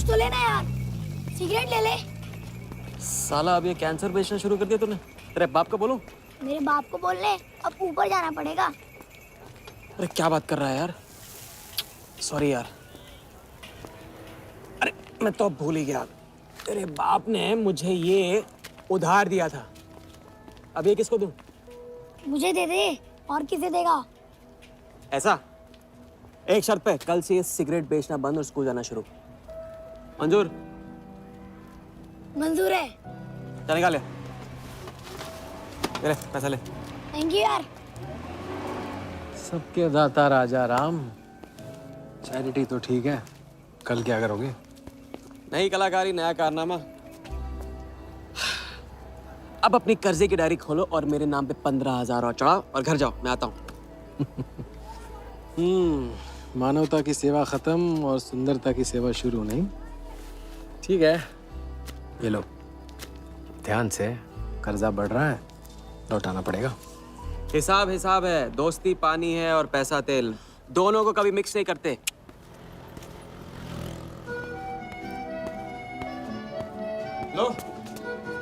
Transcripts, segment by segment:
कुछ तो लेना यार, सिगरेट ले ले। साला अब ये कैंसर बेचना शुरू कर दिया तूने। तेरे बाप को बोलूं? मेरे बाप को बोल ले, अब ऊपर जाना पड़ेगा। अरे क्या बात कर रहा है यार, सॉरी यार। अरे मैं तो अब भूल ही गया, तेरे बाप ने मुझे ये उधार दिया था। अब ये किसको दूं? मुझे दे दे, और किसे देगा? ऐसा एक शर्त पे, कल से ये सिगरेट बेचना बंद और स्कूल जाना शुरू। मंजूर? मंजूर है। चल निकाल ले, ले पैसा ले। थैंक यू यार। सबके दाता राजा राम। चैरिटी तो ठीक है, कल क्या करोगे? नई कलाकारी, नया कारनामा। अब अपनी कर्जे की डायरी खोलो और मेरे नाम पे 15,000 और चढ़ाओ और घर जाओ, मैं आता हूँ। मानवता की सेवा खत्म और सुंदरता की सेवा शुरू नहीं। ठीक है, ये लो, ध्यान से, कर्जा बढ़ रहा है, लौटाना पड़ेगा। हिसाब हिसाब है, दोस्ती पानी है और पैसा तेल, दोनों को कभी मिक्स नहीं करते। लो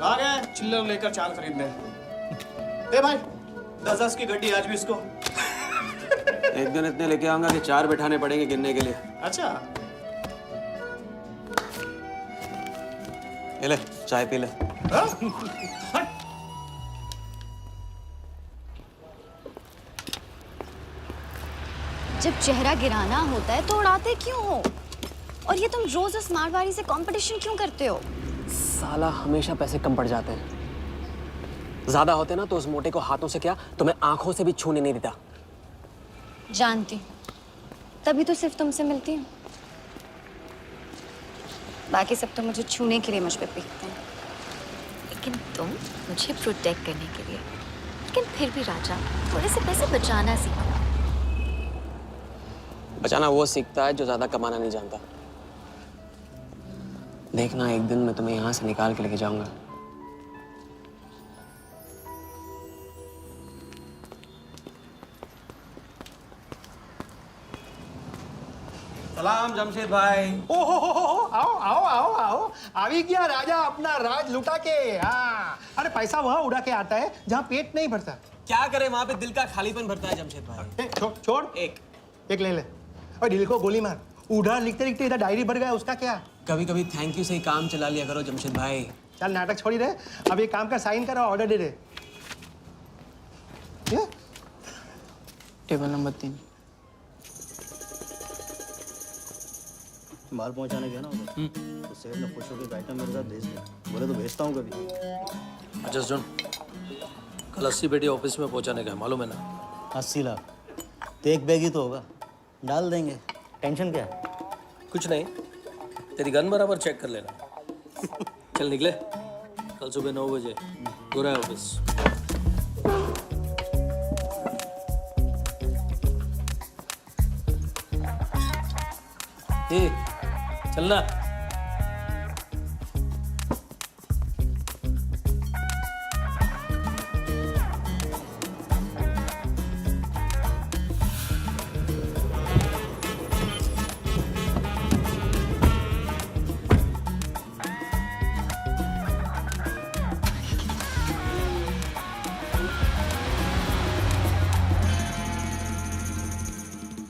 आ गए चिल्लर लेकर चाल खरीदने। ए भाई 10-10 की गड्डी आज भी इसको। एक दिन इतने लेके आऊंगा कि 4 बैठाने पड़ेंगे गिनने के लिए। अच्छा ये ले चाय पी ले। हाँ? जब चेहरा गिराना होता है तो उड़ाते क्यों हो? और ये तुम रोज उस मारवाड़ी से कंपटीशन क्यों करते हो? साला हमेशा पैसे कम पड़ जाते हैं, ज्यादा होते ना तो उस मोटे को हाथों से क्या, तुम्हें आंखों से भी छूने नहीं देता। जानती हूँ, तभी तो सिर्फ तुमसे मिलती हूँ। बाकी सब तो मुझे छूने के लिए मुझ पे पीटते हैं। लेकिन तुम मुझे प्रोटेक्ट करने के लिए। लेकिन फिर भी राजा, थोड़े से पैसे बचाना सीखो। बचाना वो सीखता है जो ज्यादा कमाना नहीं जानता। देखना एक दिन मैं तुम्हें यहाँ से निकाल के लेके जाऊंगा। सलाम जमशेद भाई। ओ हो, आओ आओ आओ आओ, आवी गया राजा अपना राज लुटा के। हाँ, अरे पैसा वहाँ उड़ा के आता है जहाँ पेट नहीं भरता। क्या करे, वहां पे दिल का खालीपन भरता है जमशेद भाई। छोड़ एक ले ले, और दिल को गोली मार। उधार लिखते लिखते इधर डायरी भर गया, उसका क्या? कभी कभी थैंक यू से ही काम चला लिया करो जमशेद भाई। चल नाटक छोड़ी रहे, अब एक काम कर, साइन कर और ऑर्डर दे दे। Table number 3। माल पहुंचाने गया ना उधर, तो सेठ ने खुश होकर आइटम मेरे साथ भेज दिया। बोले तो भेजता हूँ कभी। अच्छा सुन, कल 80 पेटी ऑफिस में पहुंचाने का है, मालूम है ना? 80 लाख तो एक बैग ही तो होगा, डाल देंगे। टेंशन क्या है? कुछ नहीं, तेरी गन बराबर चेक कर लेना। चल निकले, कल सुबह 9 बजे गोरा ऑफिस। चलना।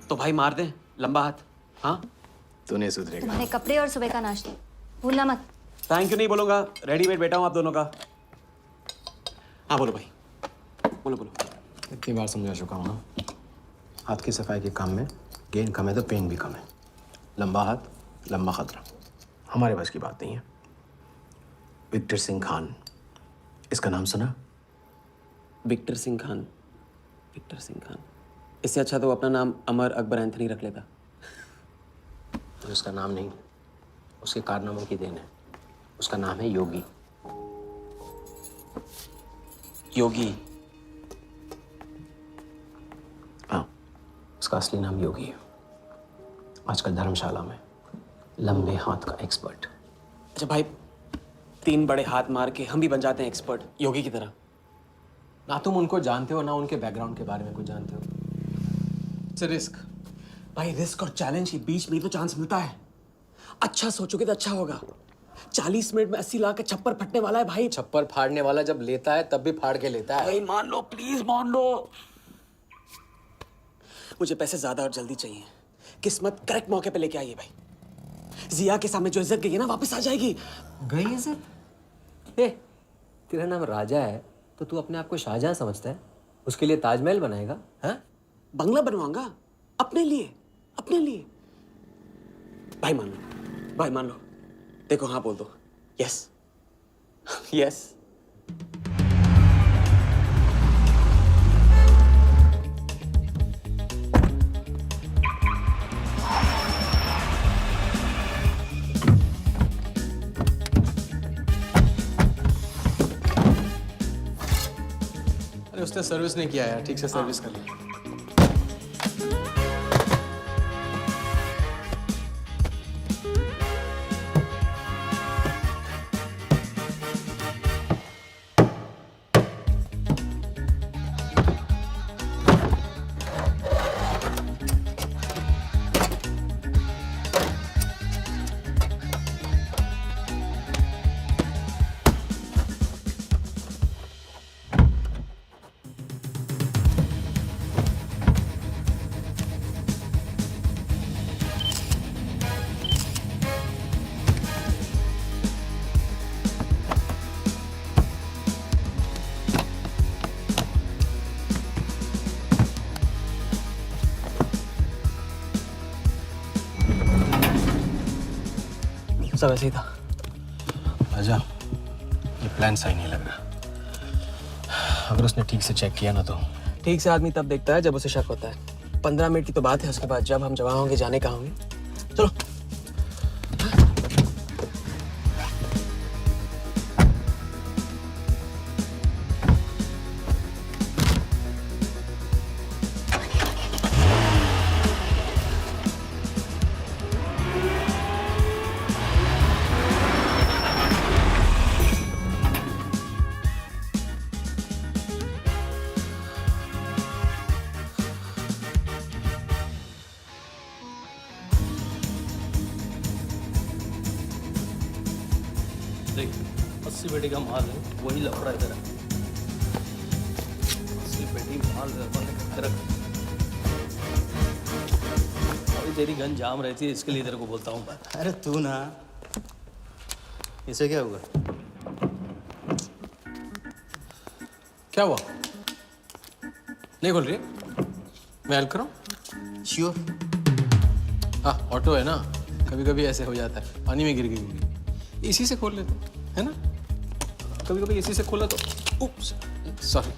तो भाई मार दे लंबा हाथ। हाँ तू नहीं सुधरेगा। तुम्हारे कपड़े और सुबह का नाश्ता भूलना मत। थैंक यू नहीं बोलूंगा, रेडीमेड बेटा हूं आप दोनों का। हाँ बोलो भाई, बोलो बोलो। इतनी बार समझा चुका हूँ ना, हाथ की सफाई के काम में गेन कम है तो पेन भी कम है। लंबा हाथ लंबा खतरा, हमारे बस की बात नहीं है। विक्टर सिंह खान, इसका नाम सुना? Victor Singh Khan, Victor Singh Khan. इससे अच्छा तो अपना नाम अमर अकबर एंथनी रख लेता। तो उसका नाम नहीं, उसके कारनामों की देन है। उसका नाम है योगी। योगी? हाँ, उसका असली नाम योगी है। आजकल धर्मशाला में लंबे हाथ का एक्सपर्ट। अच्छा भाई, 3 बड़े हाथ मार के हम भी बन जाते हैं एक्सपर्ट योगी की तरह। ना तुम उनको जानते हो ना उनके बैकग्राउंड के बारे में कुछ जानते हो। It's a risk. भाई रिस्क और चैलेंज के बीच में ही तो चांस मिलता है। अच्छा सोचोगे तो अच्छा होगा। 40 मिनट में 80 लाख का छप्पर फटने वाला है भाई। छप्पर फाड़ने वाला जब लेता है तब भी फाड़ के लेता है। भाई मान लो, प्लीज मान लो। मुझे पैसे ज्यादा और जल्दी चाहिए। किस्मत करेक्ट मौके पे लेके आइए भाई। जिया के सामने जो इज्जत गई है ना, वापस आ जाएगी। गई इज्जत? ए, तेरा नाम राजा है तो तू अपने आप को शाहजहां समझता है? उसके लिए ताजमहल बनाएगा? हाँ? बंगला बनवाऊंगा अपने लिए, अपने लिए। भाई मान लो, भाई मान लो। देखो हाँ बोल दो। Yes yes. अरे उसने सर्विस नहीं किया यार, ठीक से सर्विस कर लिया। सब ऐसे ही था। राजा, ये प्लान सही नहीं लग रहा। अगर उसने ठीक से चेक किया ना तो। ठीक से आदमी तब देखता है जब उसे शक होता है। 15 मिनट की तो बात है, उसके बाद जब हम जवान होंगे जाने कहाँ होंगे। चलो। देख, 80 पेटी का माल है, वही लफड़ा इधर है। 80 पेटी माल घर पर निकल रख। अभी तेरी गन जाम रहती है, इसके लिए तेरे को बोलता हूँ। अरे तू ना, इसे क्या हुआ? क्या हुआ? नहीं खोल रही? मैं हेल्प करूं? श्योर। हाँ, ऑटो है ना, कभी कभी ऐसे हो जाता है। पानी में गिर गई होगी, इसी से खोल लेते है ना। कभी कभी इसी से खोला तो उप्स, सॉरी,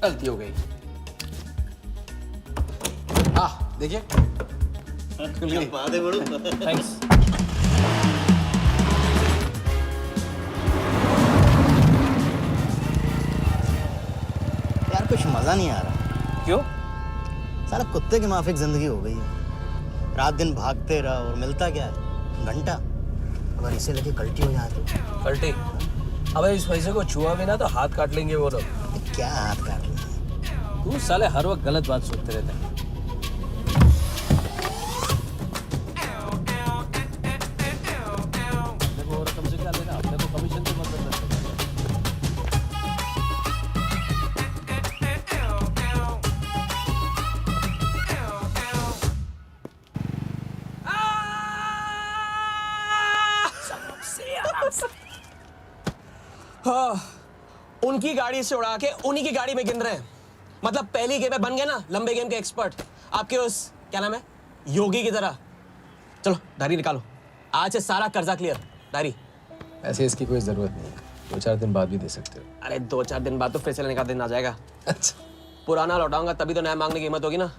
गलती हो गई। हाँ देखिए, खुल गई। बात है बड़ू। थैंक्स। यार कुछ मजा नहीं आ रहा। क्यों? साला कुत्ते की माफिक जिंदगी हो गई है। रात दिन भागते रहो और मिलता क्या है? घंटा। अगर इसे लगे कल्टी हो जाए तो? पलटी? अबे इस पैसे को छुआ भी ना तो हाथ काट लेंगे वो लोग। क्या हाथ काट रहे? तू साले हर वक्त गलत बात सोचते रहते हैं। देखो और कम से क्या लेना, अपने को कमीशन की मतलब रखते हैं। हाँ, उनकी गाड़ी से उड़ा के उन्हीं की गाड़ी में गिन रहे हैं। मतलब पहली गेम में बन गए ना लंबे गेम के एक्सपर्ट। आपके उस क्या नाम है, योगी की तरह। चलो डायरी निकालो, आज से सारा कर्जा क्लियर। डायरी। ऐसे इसकी कोई जरूरत नहीं है, 2-4 दिन बाद भी दे सकते हो। अरे 2-4 दिन बाद तो फिर से लेने का दिन आ जाएगा। अच्छा, पुराना लौटाऊंगा तभी तो नया मांगने की हिम्मत होगी ना।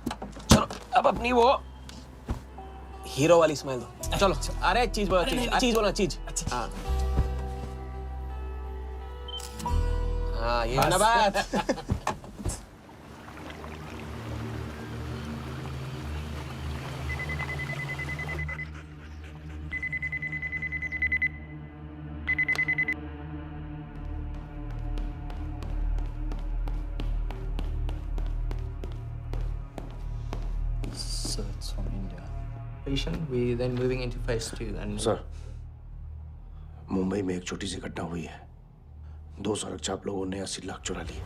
चलो अब अपनी वो हीरो वाली स्माइल दो। चलो। अरे चीज बोलो, चीज बोलो, चीज। हाँ हाँ, ये है ना बात। Search on India. completion, we then moving into phase 2. And sir, Mumbai में एक छोटी सी घटना हुई है। 2 सड़क चाप लोगों ने 80 लाख चुरा लिए।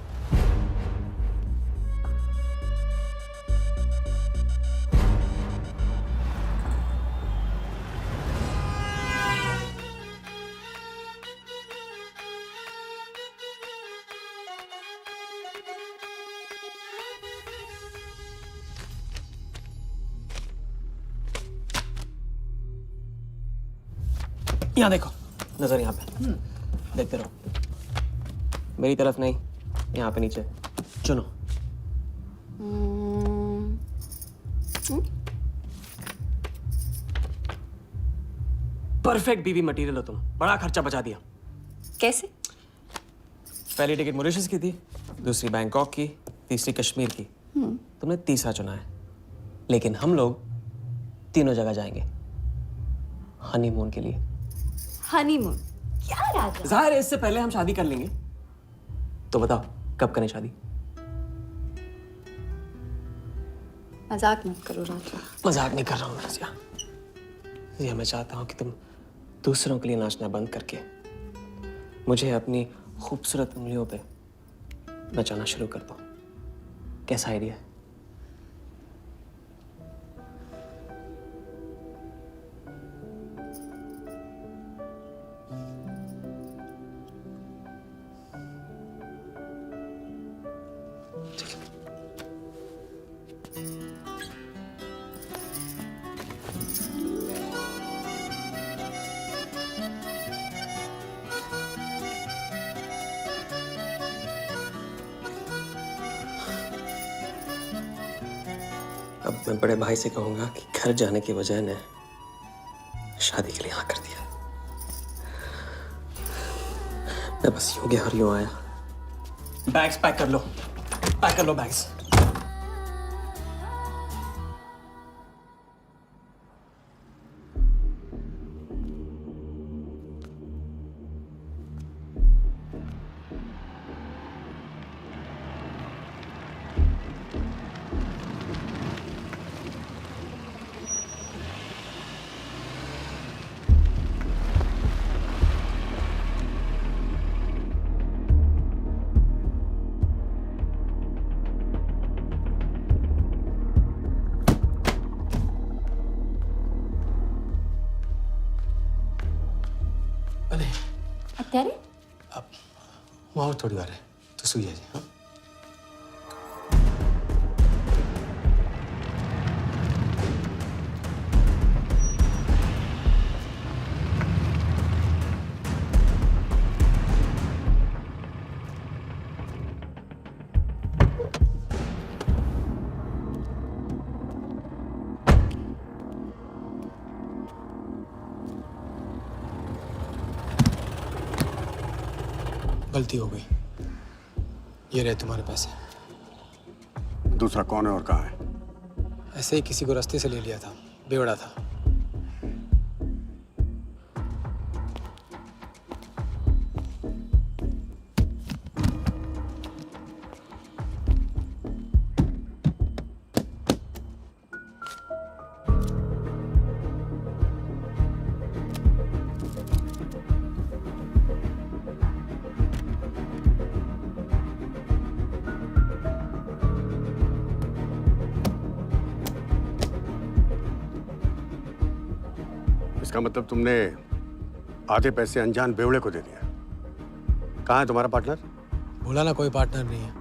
यहाँ देखो, नजर यहाँ पे। देखते रहो। मेरी तरफ नहीं, यहाँ पे नीचे। चुनो। परफेक्ट बीवी मटेरियल हो तुम। बड़ा खर्चा बचा दिया। कैसे? पहली टिकट मॉरिशस की थी, दूसरी बैंकॉक की, तीसरी कश्मीर की। तुमने तीसरा चुना है। लेकिन हम लोग तीनों जगह जाएंगे हनीमून के लिए। हनीमून? क्या राजा? जाहिर है इससे पहले हम शादी कर लेंगे। तो बताओ कब करें शादी? मजाक मत करो राजा। मजाक नहीं कर रहा हूँ रज़िया। रज़िया, मैं चाहता हूँ कि तुम दूसरों के लिए नाचना बंद करके मुझे अपनी खूबसूरत उंगलियों पे नचाना शुरू कर दो। कैसा आइडिया है? अब मैं बड़े भाई से कहूंगा कि घर जाने की बजाय ने शादी के लिए हाँ कर दिया। मैं बस यूं गया और यूं आया। बैग्स पैक कर लो, पैक कर लो बैग्स। અત્યારે? वहाँ और थोड़ी बार है तो सो जाइए। हाँ? गलती हो गई। ये रहे तुम्हारे पैसे। दूसरा कौन है और कहाँ है? ऐसे ही किसी को रास्ते से ले लिया था, बेवड़ा था। इसका मतलब तुमने आधे पैसे अनजान बेवड़े को दे दिया। कहाँ है तुम्हारा पार्टनर? बोला ना कोई पार्टनर नहीं है।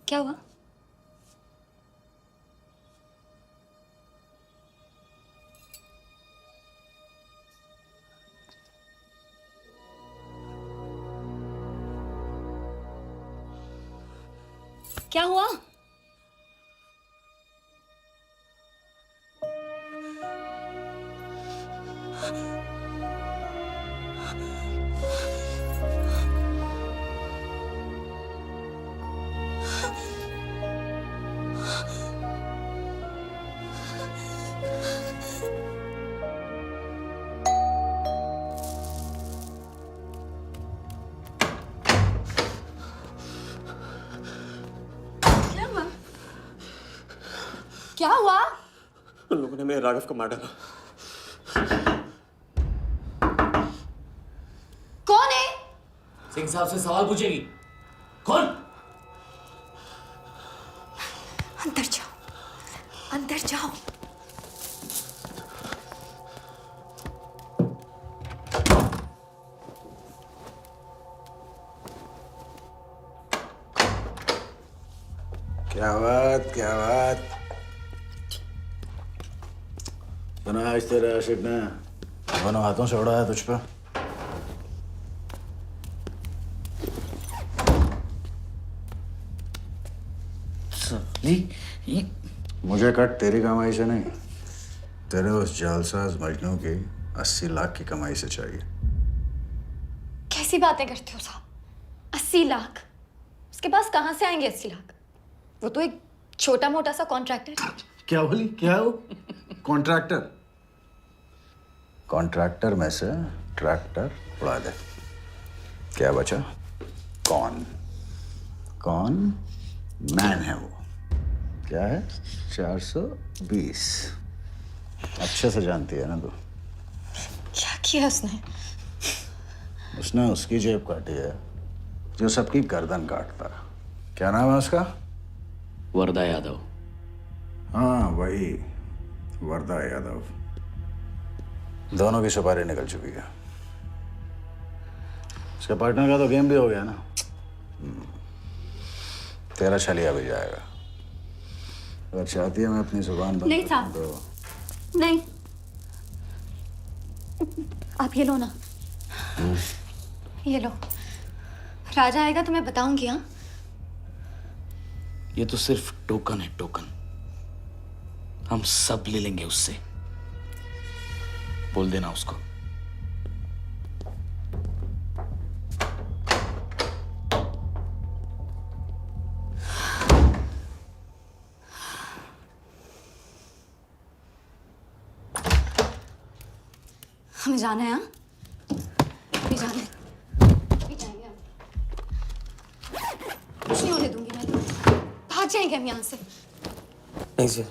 क्या हुआ? क्या हुआ? क्या हुआ? उन लोगों ने मेरे राघव को मार डाला। कौन है? सिंह साहब से सवाल पूछेगी। कौन? अंदर जाओ, अंदर जाओ। क्या बात, क्या बात। सुना आज तेरे आशिक ने दोनों हाथों से उड़ाया तुझ पे। मुझे कट तेरी कमाई से नहीं, तेरे उस जालसाज मजनू की 80 लाख की कमाई से चाहिए। कैसी बातें करते हो साहब? 80 लाख? उसके पास कहाँ से आएंगे 80 लाख? वो तो एक छोटा मोटा सा कॉन्ट्रैक्टर है। क्या बोली? क्या है वो? कॉन्ट्रैक्टर? कॉन्ट्रैक्टर में से ट्रैक्टर उड़ा दे, क्या बचा? कौन? कौन मैन है वो? क्या है? 420। अच्छे से जानती है ना तू? क्या किया उसने? उसने उसकी जेब काटी है जो सबकी गर्दन काटता। क्या नाम है उसका? वरदा यादव। हाँ वही, वरदा यादव। दोनों की सुपारी निकल चुकी है। उसके पार्टनर का तो गेम भी हो गया ना। तेरा छलिया भी जाएगा। अगर चाहती है मैं अपनी जुबान बंद नहीं साहब, तो नहीं। आप ये लो ना, ये लो। राजा आएगा तो मैं बताऊंगी। हाँ, ये तो सिर्फ टोकन है, टोकन। हम सब ले लेंगे उससे। बोल देना उसको। हमें जाना है। हाँ, अभी जाना है, अभी जाएंगे हम। कुछ नहीं होने दूंगी मैं। भाग जाएंगे हम यहाँ से। नहीं जी।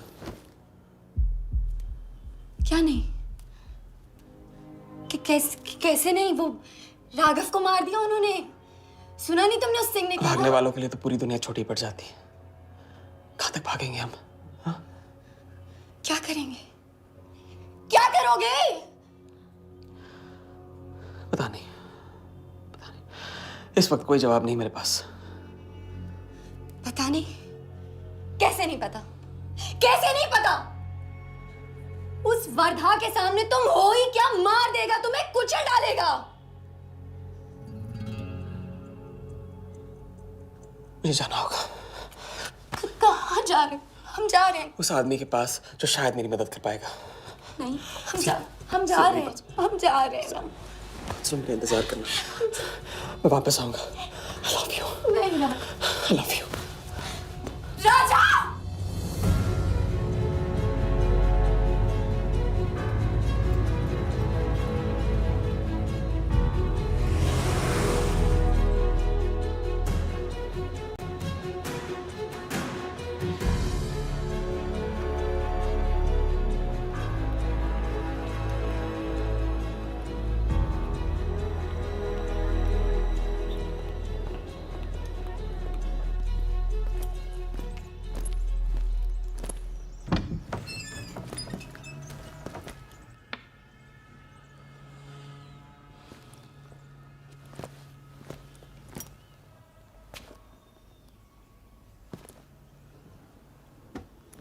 क्या नहीं? कैसे नहीं? वो राघव को मार दिया उन्होंने। सुना नहीं तुमने उस सिंह ने कहा? भागने वालों के लिए तो पूरी दुनिया छोटी पड़ जाती है। कहाँ तक भागेंगे हम? हा? क्या करेंगे? क्या करोगे? पता नहीं, पता नहीं। इस वक्त कोई जवाब नहीं मेरे पास। पता नहीं? कैसे नहीं पता? कैसे नहीं पता? उस वर्धा के सामने तुम हो ही क्या? मार देगा, तुम्हें कुचल डालेगा। मुझे जाना होगा। कहाँ जा रहे हो? हम जा रहे हैं। उस आदमी के पास जो शायद मेरी मदद कर पाएगा। नहीं, हम जा रहे हैं। हम जा रहे हैं। सुन के इंतजार करना, मैं वापस आऊंगा। I love you. नहीं, I love you. राजा!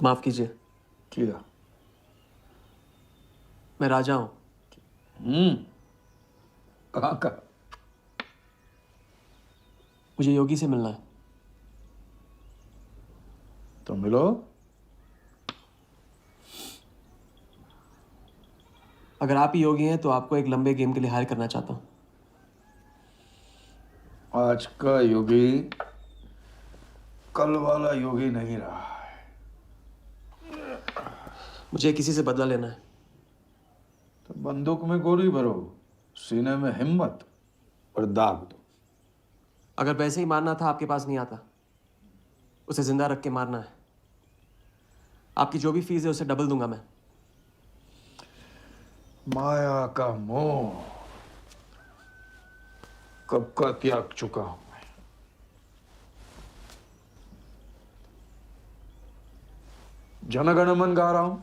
माफ कीजिए। किया। मैं राजा हूं। कहाँ का? मुझे योगी से मिलना है। तो मिलो। अगर आप ही योगी हैं तो आपको एक लंबे गेम के लिए हायर करना चाहता हूँ। आज का योगी कल वाला योगी नहीं रहा है। मुझे किसी से बदला लेना है। तो बंदूक में गोली भरो, सीने में हिम्मत और दाग दो। अगर वैसे ही मारना था आपके पास नहीं आता, उसे जिंदा रख के मारना है। आपकी जो भी फीस है उसे डबल दूंगा मैं। माया का मोह कब का त्याग चुका हूं मैं। जनगण मन गा रहा हूं,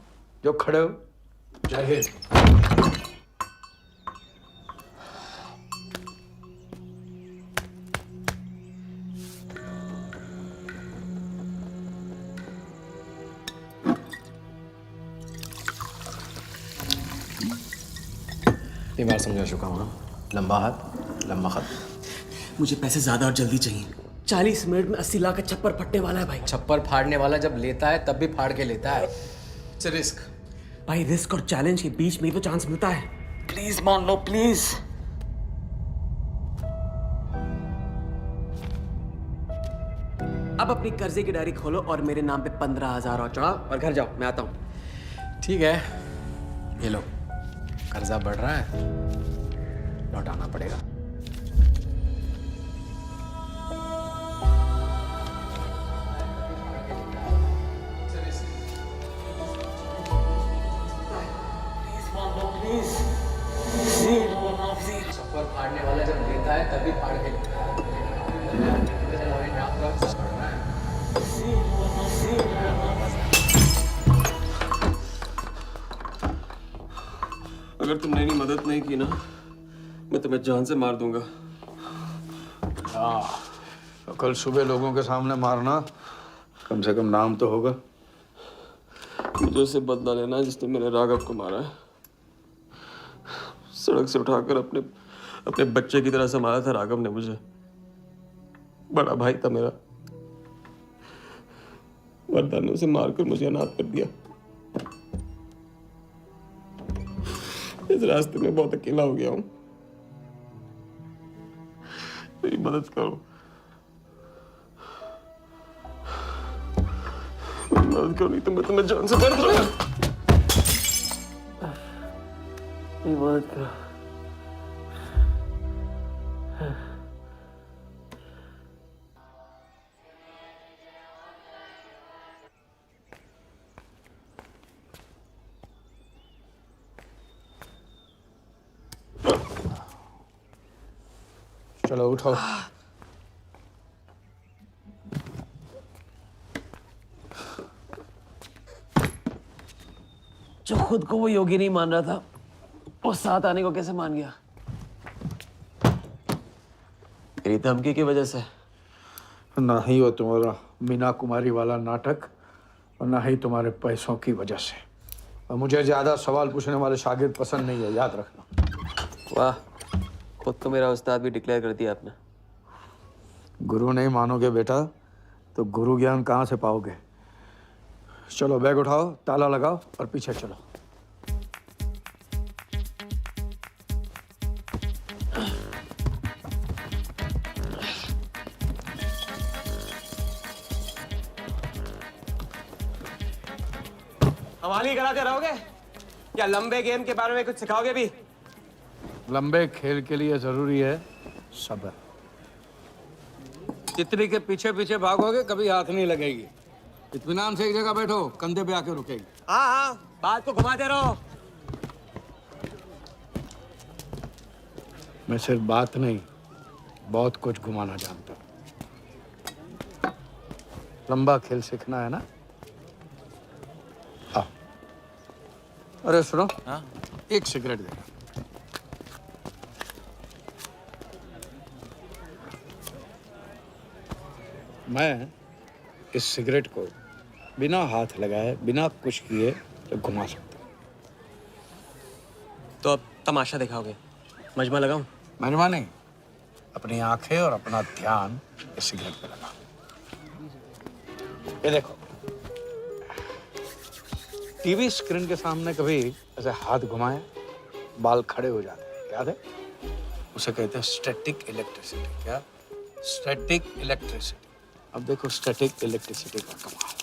जो खड़े हो। जय हिंद। इतनी बार समझा चुका हूँ ना, लंबा हाथ लंबा खत। मुझे पैसे ज्यादा और जल्दी चाहिए। 40 मिनट में 80 लाख का छप्पर फटने वाला है भाई। छप्पर फाड़ने वाला जब लेता है तब भी फाड़ के लेता है। इट्स रिस्क भाई, रिस्क और चैलेंज के बीच में ही तो चांस मिलता है। प्लीज मान लो, प्लीज। अब अपनी कर्जे की डायरी खोलो और मेरे नाम पे 15,000 और चढ़ाओ और घर जाओ। मैं आता हूँ। ठीक है, ये लो, कर्जा बढ़ रहा है, लौटाना पड़ेगा। छप्पर फाड़ने वाला जब लेता है तभी फाड़ के लेता है। अगर तुमने मेरी मदद नहीं की ना, मैं तुम्हें जान से मार दूंगा। हाँ, तो कल सुबह लोगों के सामने मारना, कम से कम नाम तो होगा। मुझे उससे बदला लेना है जिसने मेरे राघव को मारा है। सड़क से उठाकर अपने बच्चे की तरह संभाला था राघव ने मुझे। बड़ा भाई था मेरा। वरदान ने उसे मारकर मुझे अनाथ कर दिया। इस रास्ते में बहुत अकेला हो गया हूं। मेरी मदद करो, मेरी मदद करो, नहीं तो मैं तुम्हें जान से मार दूंगा। मेरी मदद करो। चलो उठो। जो खुद को वो योगी नहीं मान रहा था, वो साथ आने को कैसे मान गया? मेरी धमकी की वजह से। ना ही वो तुम्हारा मीना कुमारी वाला नाटक और ना ही तुम्हारे पैसों की वजह से। और मुझे ज्यादा सवाल पूछने वाले शागिर्द पसंद नहीं है, याद रखना। वाह, खुद तो मेरा उस्ताद भी डिक्लेयर कर दिया आपने। गुरु नहीं मानोगे बेटा तो गुरु ज्ञान कहाँ से पाओगे। चलो बैग उठाओ, ताला लगाओ और पीछे चलो। हमारी कराते रहोगे या लंबे गेम के बारे में कुछ सिखाओगे भी? लंबे खेल के लिए जरूरी है सब्र। तितली के पीछे पीछे भागोगे कभी हाथ नहीं लगेगी। इत्मीनान से एक जगह बैठो, कंधे पे आके रुकेगी। हाँ हाँ, बात को घुमाते रहो। मैं सिर्फ बात नहीं, बहुत कुछ घुमाना जानता हूँ। लंबा खेल सीखना है ना? आओ। अरे सुनो, हाँ? एक सिगरेट देना। मैं इस सिगरेट को बिना हाथ लगाए, बिना कुछ किए तो घुमा सकता हूँ। तो अब तमाशा दिखाओगे? मजमा लगाऊं? मजमा नहीं, अपनी आंखें और अपना ध्यान इस सिगरेट पे लगा। ये देखो, टीवी स्क्रीन के सामने कभी ऐसे हाथ घुमाए बाल खड़े हो जाते हैं, याद है? उसे कहते हैं स्टैटिक इलेक्ट्रिसिटी। क्या? Static electricity. अब देखो स्टैटिक इलेक्ट्रिसिटी का कमाल।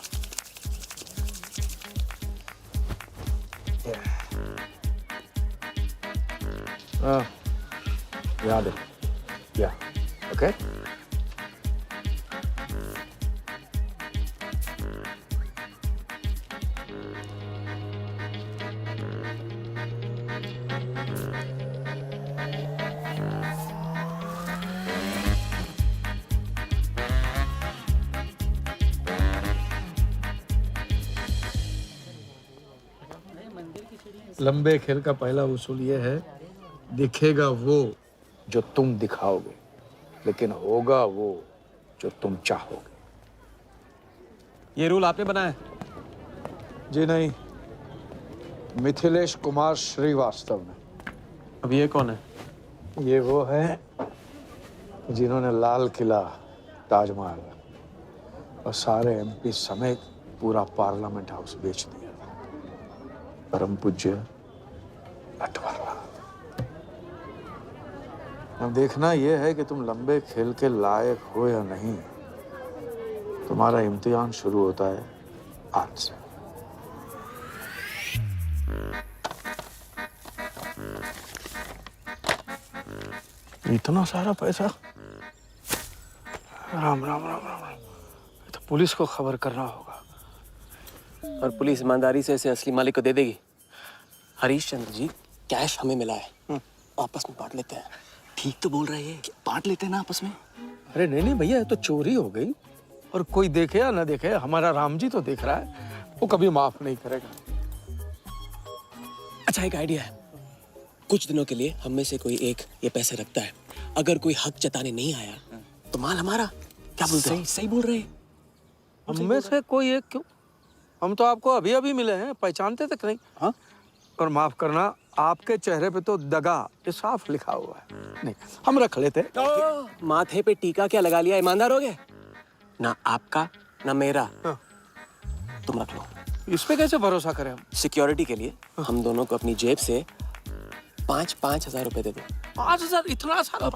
याद है? या ओके। लंबे खेल का पहला उसूल ये है, दिखेगा वो जो तुम दिखाओगे, लेकिन होगा वो जो तुम चाहोगे। ये रूल आपने बनाया? जी नहीं, मिथिलेश कुमार श्रीवास्तव ने। अब ये कौन है? ये वो है जिन्होंने लाल किला, ताजमहल और सारे एमपी समेत पूरा पार्लियामेंट हाउस बेच दिया था। परम पूज्य नटवरलाल। अब देखना यह है कि तुम लंबे खेल के लायक हो या नहीं। तुम्हारा इम्तिहान शुरू होता है आज से। इतना सारा पैसा? राम राम राम राम राम। तो पुलिस को खबर करना होगा। और पुलिस ईमानदारी से इसे असली मालिक को दे देगी। हरीश चंद्र जी, कैश हमें मिला है, आपस में बांट लेते हैं। ठीक तो बोल रहे हैं, बांट लेते हैं ना आपस में। अरे नहीं नहीं भैया, ये तो चोरी हो गई और कोई देखे या ना देखे, हमारा राम जी तो देख रहा है, वो कभी माफ नहीं करेगा। अच्छा, एक आइडिया है। कुछ दिनों के लिए हम में से कोई एक ये पैसे रखता है। अगर कोई हक जताने नहीं आया तो माल हमारा। क्या बोलते हो? सही बोल रहे हैं। हम में से कोई एक क्यों? हम तो आपको अभी अभी मिले हैं, पहचानते तक नहीं। हाँ, और माफ करना, आपके चेहरे पे तो दगा ये साफ लिखा हुआ है। नहीं, हम रख लेते। माथे पे टीका क्या लगा लिया? ईमानदार हो गए ना? आपका ना मेरा। हाँ। तुम रख लो। इस पे कैसे भरोसा करें हम? सिक्योरिटी के लिए हम दोनों को अपनी जेब से 5,000 रुपए दे दो। 5,000? इतना सारा?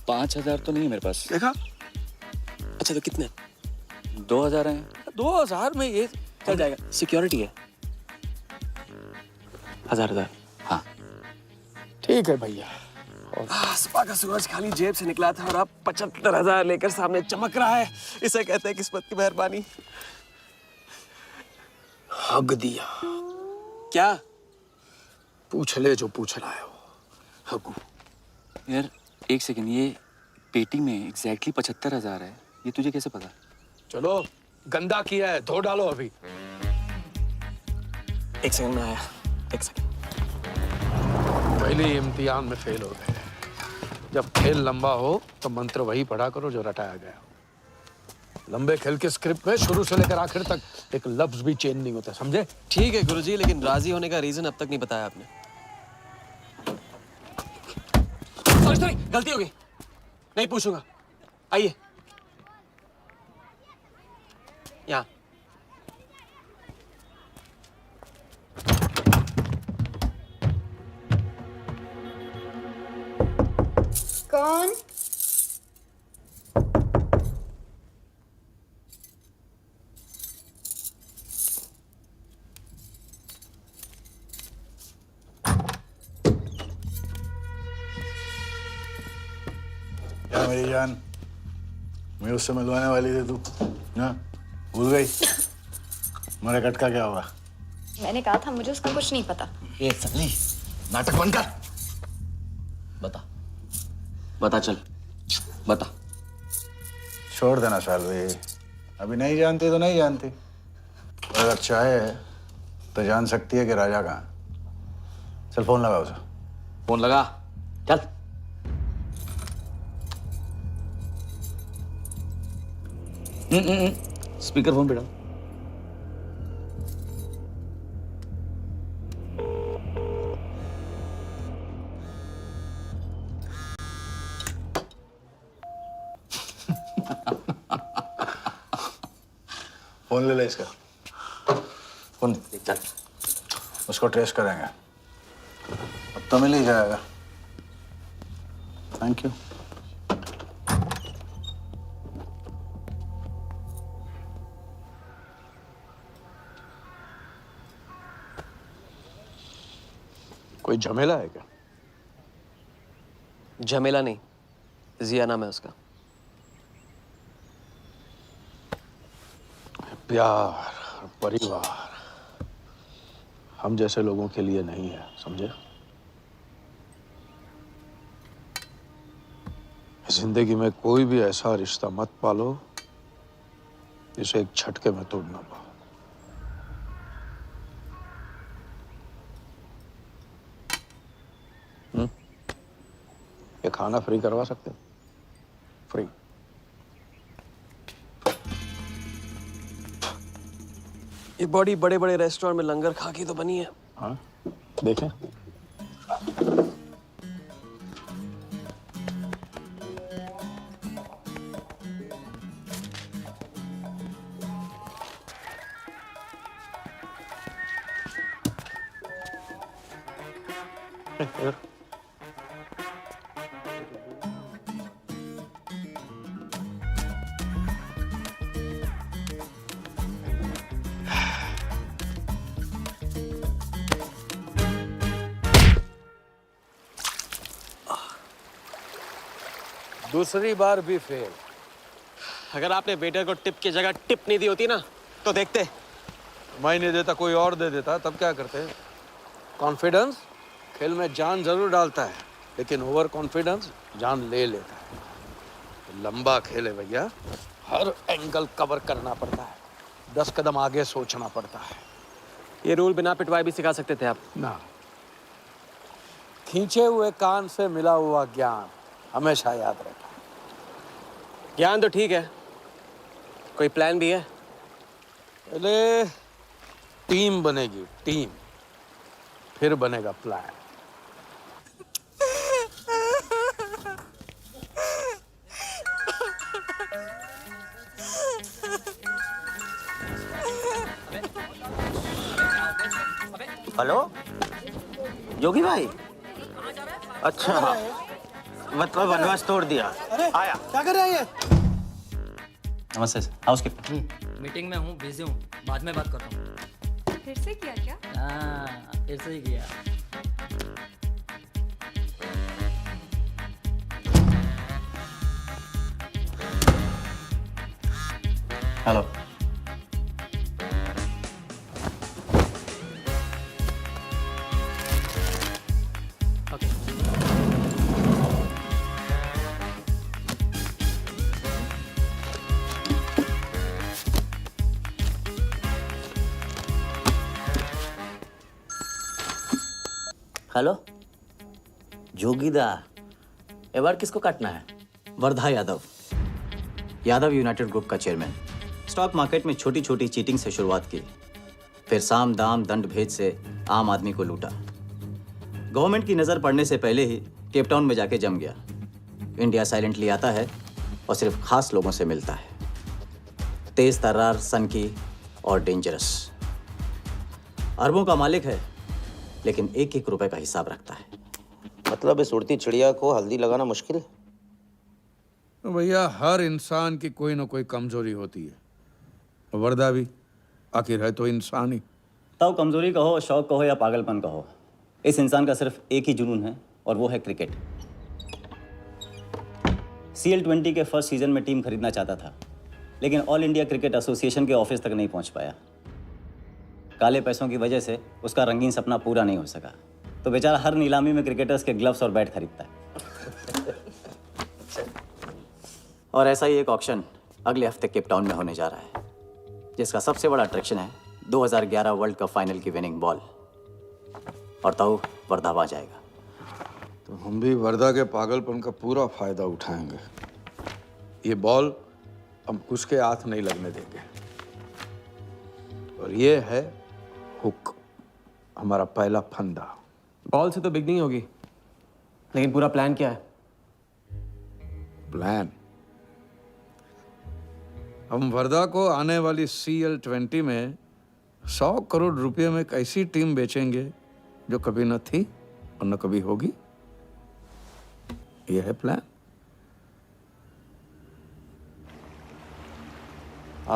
5,000 तो नहीं है मेरे पास। देखा? अच्छा, तो कितने? 2,000 हैं। 2,000 में ये चल जाएगा। सिक्योरिटी है 1,000। हाँ ठीक है भैया। सुबह का सूरज खाली जेब से निकला था और अब 75,000 लेकर सामने चमक रहा है। इसे कहते हैं किस्मत की मेहरबानी। हग दिया। क्या? पूछ ले जो पूछना है वो। हगू। यार एक सेकंड, ये पेटी में एग्जैक्टली 75,000 है। ये तुझे कैसे पता? चलो, गंदा किया है, धो डालो अभी। एक सेकंड में आया। एक सेकंड। पहले ही इम्तिहान में फेल हो गए। जब खेल लंबा हो तो मंत्र वही पढ़ा करो जो रटाया गया। लंबे खेल के स्क्रिप्ट में शुरू से लेकर आखिर तक एक लफ्ज भी चेंज नहीं होता, समझे? ठीक है गुरुजी, लेकिन राजी होने का रीजन अब तक नहीं बताया आपने। सॉरी, गलती हो गई। नहीं पूछूंगा। आइए यहाँ। कौन? क्या मेरी जान, मैं उससे मिलवाने वाली थी, तू ना भूल गई? मेरा कटका क्या होगा? मैंने कहा था मुझे उसका कुछ नहीं पता। ये सगली नाटक बंद कर। बता चल, बता। छोड़ देना सालवी, अभी नहीं जानती तो नहीं जानती, और अगर चाहे तो जान सकती है कि राजा कहाँ। चल फोन लगा उसे। फोन लगा, चल। स्पीकर फोन पे डाल। फोन ले ले इसका। फोन चल। उसको ट्रेस करेंगे। अब तो मिल ही जाएगा। Thank you. कोई झमेला है क्या? झमेला नहीं, जिया नाम है उसका। प्यार, परिवार हम जैसे लोगों के लिए नहीं है, समझे? जिंदगी में कोई भी ऐसा रिश्ता मत पालो जिसे एक झटके में तोड़ ना पाओ। ये खाना फ्री करवा सकते हो? फ्री। ये बॉडी बड़े बड़े रेस्टोरेंट में लंगर खा के तो बनी है। हाँ, देखें। दूसरी बार भी फेल। अगर आपने वेटर को टिप की जगह टिप नहीं दी होती ना तो देखते। मैं नहीं देता, कोई और दे देता, तब क्या करते? कॉन्फिडेंस खेल में जान जरूर डालता है, लेकिन ओवर कॉन्फिडेंस जान ले लेता है। तो लंबा खेले भैया, हर एंगल कवर करना पड़ता है, 10 कदम आगे सोचना पड़ता है। ये रूल बिना पिटवाए भी सिखा सकते थे आप ना। खींचे हुए कान से मिला हुआ ज्ञान हमेशा याद रहता है। ज्ञान तो ठीक है, कोई प्लान भी है? पहले टीम बनेगी, टीम, फिर बनेगा प्लान। हेलो जोगी भाई। अच्छा, मतलब वनवास तोड़ दिया। आया। क्या कर रहे हैं ये? नमस्ते सर, हाउसकीपर। मीटिंग में हूँ, बिजी हूँ, बाद में बात करता हूँ। फिर से किया क्या? हाँ, फिर से ही किया। हेलो। हेलो जोगीदा, ए बार किसको काटना है? वर्धा यादव, यादव यूनाइटेड ग्रुप का चेयरमैन। स्टॉक मार्केट में छोटी छोटी चीटिंग से शुरुआत की, फिर साम दाम दंड भेद से आम आदमी को लूटा। गवर्नमेंट की नज़र पड़ने से पहले ही केप टाउन में जाके जम गया। इंडिया साइलेंटली आता है और सिर्फ खास लोगों से मिलता है। तेज तर्रार, सनकी और डेंजरस। अरबों का मालिक है, लेकिन एक एक रुपए का हिसाब रखता है। मतलब इस उड़ती चिड़िया को हल्दी लगाना मुश्किल है? तो भैया हर इंसान की कोई ना कोई कमजोरी होती है। वर्दा भी आखिर है तो इंसान ही। ताऊ कमजोरी कहो, शौक कहो या पागलपन कहो, इस इंसान का सिर्फ एक ही जुनून है और वो है क्रिकेट। CL20 के फर्स्ट सीजन में टीम खरीदना चाहता था, लेकिन ऑल इंडिया क्रिकेट एसोसिएशन के ऑफिस तक नहीं पहुंच पाया। काले पैसों की वजह से उसका रंगीन सपना पूरा नहीं हो सका, तो बेचारा हर नीलामी में क्रिकेटर्स के ग्लव्स और बैट खरीदता है। और ऐसा ही एक ऑक्शन अगले हफ्ते केप टाउन में होने जा रहा है, जिसका सबसे बड़ा अट्रैक्शन है 2011 वर्ल्ड कप फाइनल की विनिंग बॉल। और ताऊ वर्धा आ जाएगा। तो हम भी वर्दा के पागलपन का पूरा फायदा उठाएंगे। ये बॉल हम कुछ के हाथ नहीं लगने देंगे। और ये है हुक, हमारा पहला फंदा। बॉल से तो बिगनिंग होगी, लेकिन पूरा प्लान क्या है? प्लान, हम वर्दा को आने वाली CL20 में 100 करोड़ रुपए में एक ऐसी टीम बेचेंगे जो कभी न थी और न कभी होगी। यह है plan.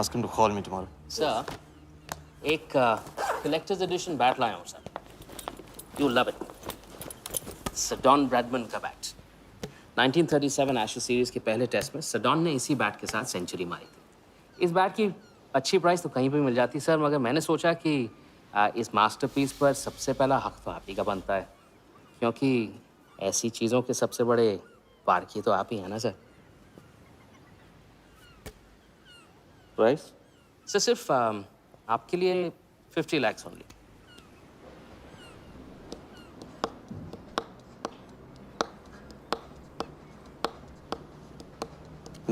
Ask him to call me tomorrow. Sir, एक कलेक्टर्स एडिशन बैट लाया हूँ sir. You love it. Sir Don Bradman का बैट। 1937 एशेज सीरीज के पहले टेस्ट में सडॉन ने इसी बैट के साथ सेंचुरी मारी थी। इस बैट की अच्छी प्राइस तो कहीं भी मिल जाती सर, मगर मैंने सोचा कि इस मास्टरपीस पर सबसे पहला हक तो आप ही का बनता है, क्योंकि ऐसी चीज़ों के सबसे बड़े पारखी तो आप ही हैं ना सर। प्राइस सर सिर्फ आपके लिए 50 lakhs only.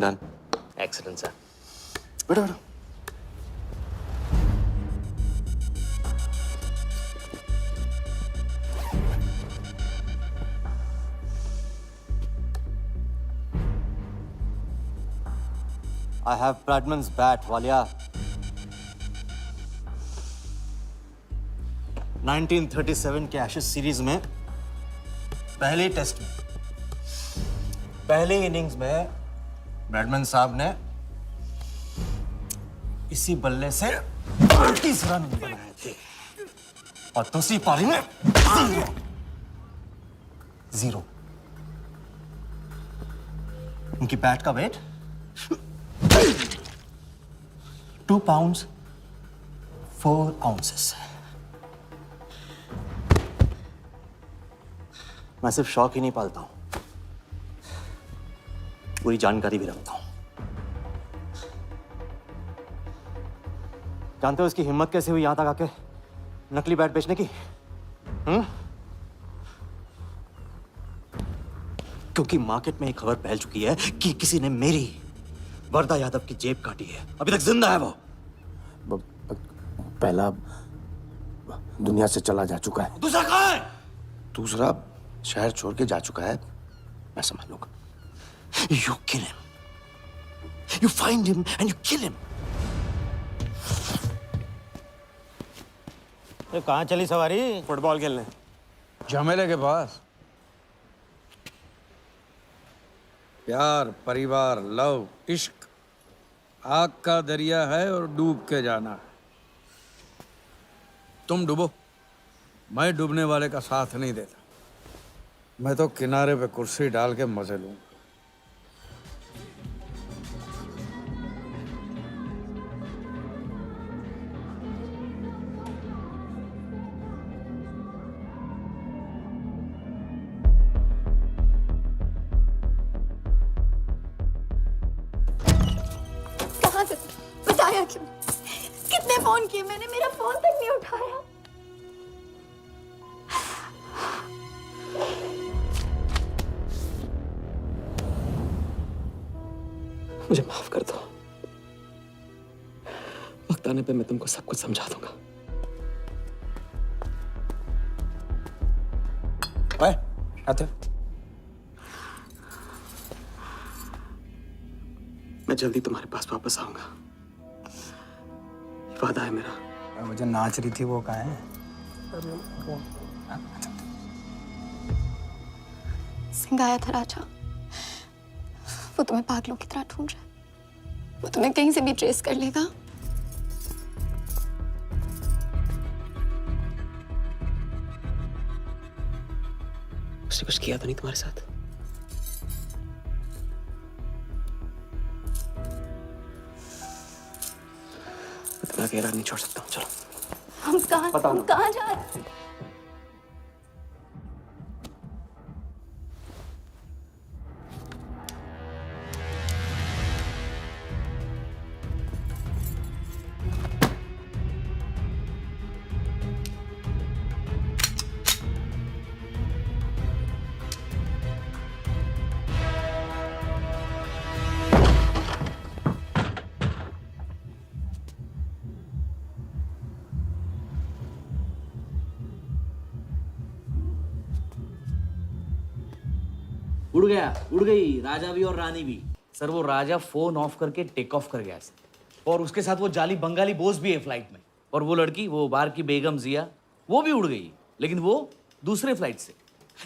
Done. Excellent sir. बैठो बैठो। I have Bradman's bat, Walia. 1937 के एशेज सीरीज में पहले टेस्ट में पहले इनिंग्स में ब्रैडमैन साहब ने इसी बल्ले से 38 रन बनाए थे और दूसरी पारी में जीरो। उनकी बैट का वेट 2 pounds 4 ounces। मैं सिर्फ शौक ही नहीं पालता हूं, पूरी जानकारी भी रखता हूं। जानते हो इसकी हिम्मत कैसे हुई यहां तक आके नकली बैट बेचने की? क्योंकि मार्केट में एक खबर फैल चुकी है कि किसी ने मेरी वर्धा यादव की जेब काटी है। अभी तक जिंदा है वो। पहला दुनिया से चला जा चुका है, दूसरा कहाँ है? दूसरा शहर छोड़ के जा चुका है। मैं समझ लूंगा। You kill him. You find him and you kill him. ये कहाँ चली सवारी? फुटबॉल खेलने। झमेले के पास। प्यार, परिवार, लव, इश्क आग का दरिया है और डूब के जाना है। तुम डूबो, मैं डूबने वाले का साथ नहीं देता। मैं तो किनारे पे कुर्सी डाल के मजे लूंगा। कहाँ से बताया क्यों? कितने फोन किए मैंने, मेरा फोन तक नहीं उठाया। मुझे माफ कर दो। वक्त आने पे मैं तुमको सब कुछ समझा दूंगा। आते मैं जल्दी तुम्हारे पास वापस आऊंगा, वादा है मेरा। वो जो नाच रही थी वो कहाँ है? सिंह आया था राजा, वो तुम्हें पागलों की तरह ढूंढ रहा है। वो तुम्हें कहीं से भी ट्रेस कर लेगा। उसने कुछ किया तो नहीं तुम्हारे साथ? मैं तुम्हें अकेला नहीं छोड़ सकता हूँ। चलो। हम कहाँ जा रहे हैं? उड़ गई राजा भी और रानी भी। सर वो राजा फोन ऑफ करके टेक ऑफ कर गया सर, और उसके साथ वो जाली बंगाली बोस भी है फ्लाइट में। और वो लड़की, वो बार की बेगम जिया, वो भी उड़ गई, लेकिन वो दूसरे फ्लाइट से।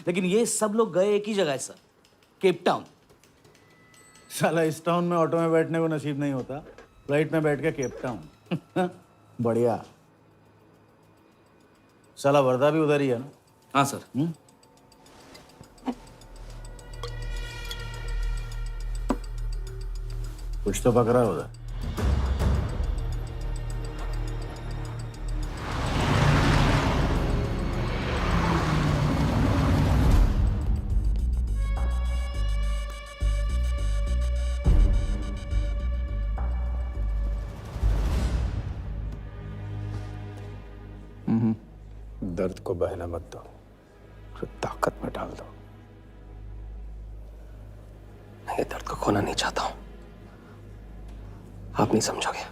लेकिन ये सब लोग गए एक ही जगह है सर, केप टाउन। साला इस टाउन में ऑटो में बैठने को नसीब नहीं होता, फ्लाइट में बैठ के केप टाउन। बढ़िया। साला वर्धा भी उधर ही है ना? हाँ सर। कुछ तो पकड़ा है उधर। दर्द को बहना मत दो, उसे ताकत में डाल दो। मैं ये दर्द को खोना नहीं चाहता हूं, आप नहीं समझोगे।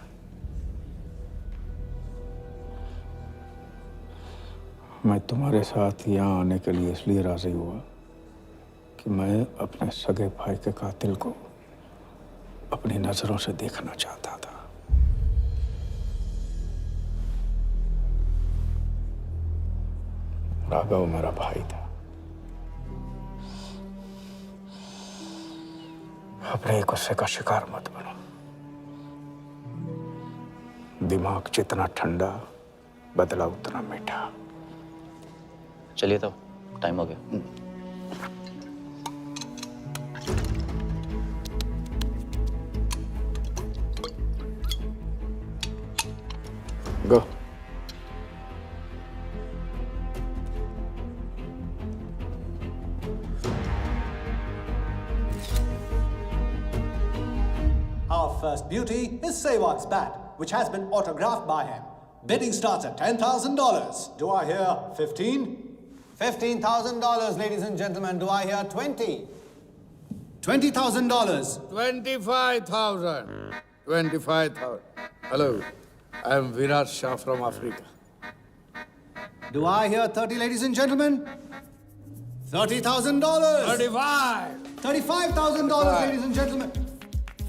मैं तुम्हारे साथ यहाँ आने के लिए इसलिए राजी हुआ कि मैं अपने सगे भाई के कातिल को अपनी नजरों से देखना चाहता था। राघव मेरा भाई था। अपने गुस्से का शिकार मत बनो। दिमाग जितना ठंडा, बदला उतना मीठा। चलिए तो, टाइम हो गया। गो। Our first beauty is Sehwag's bat, which has been autographed by him. Bidding starts at $10,000. Do I hear 15? $15,000, ladies and gentlemen. Do I hear 20? $20,000. 25,000. 25,000. Hello, I am Virat Shah from Africa. Do I hear 30, ladies and gentlemen? $30,000. 35. $35,000, ladies and gentlemen.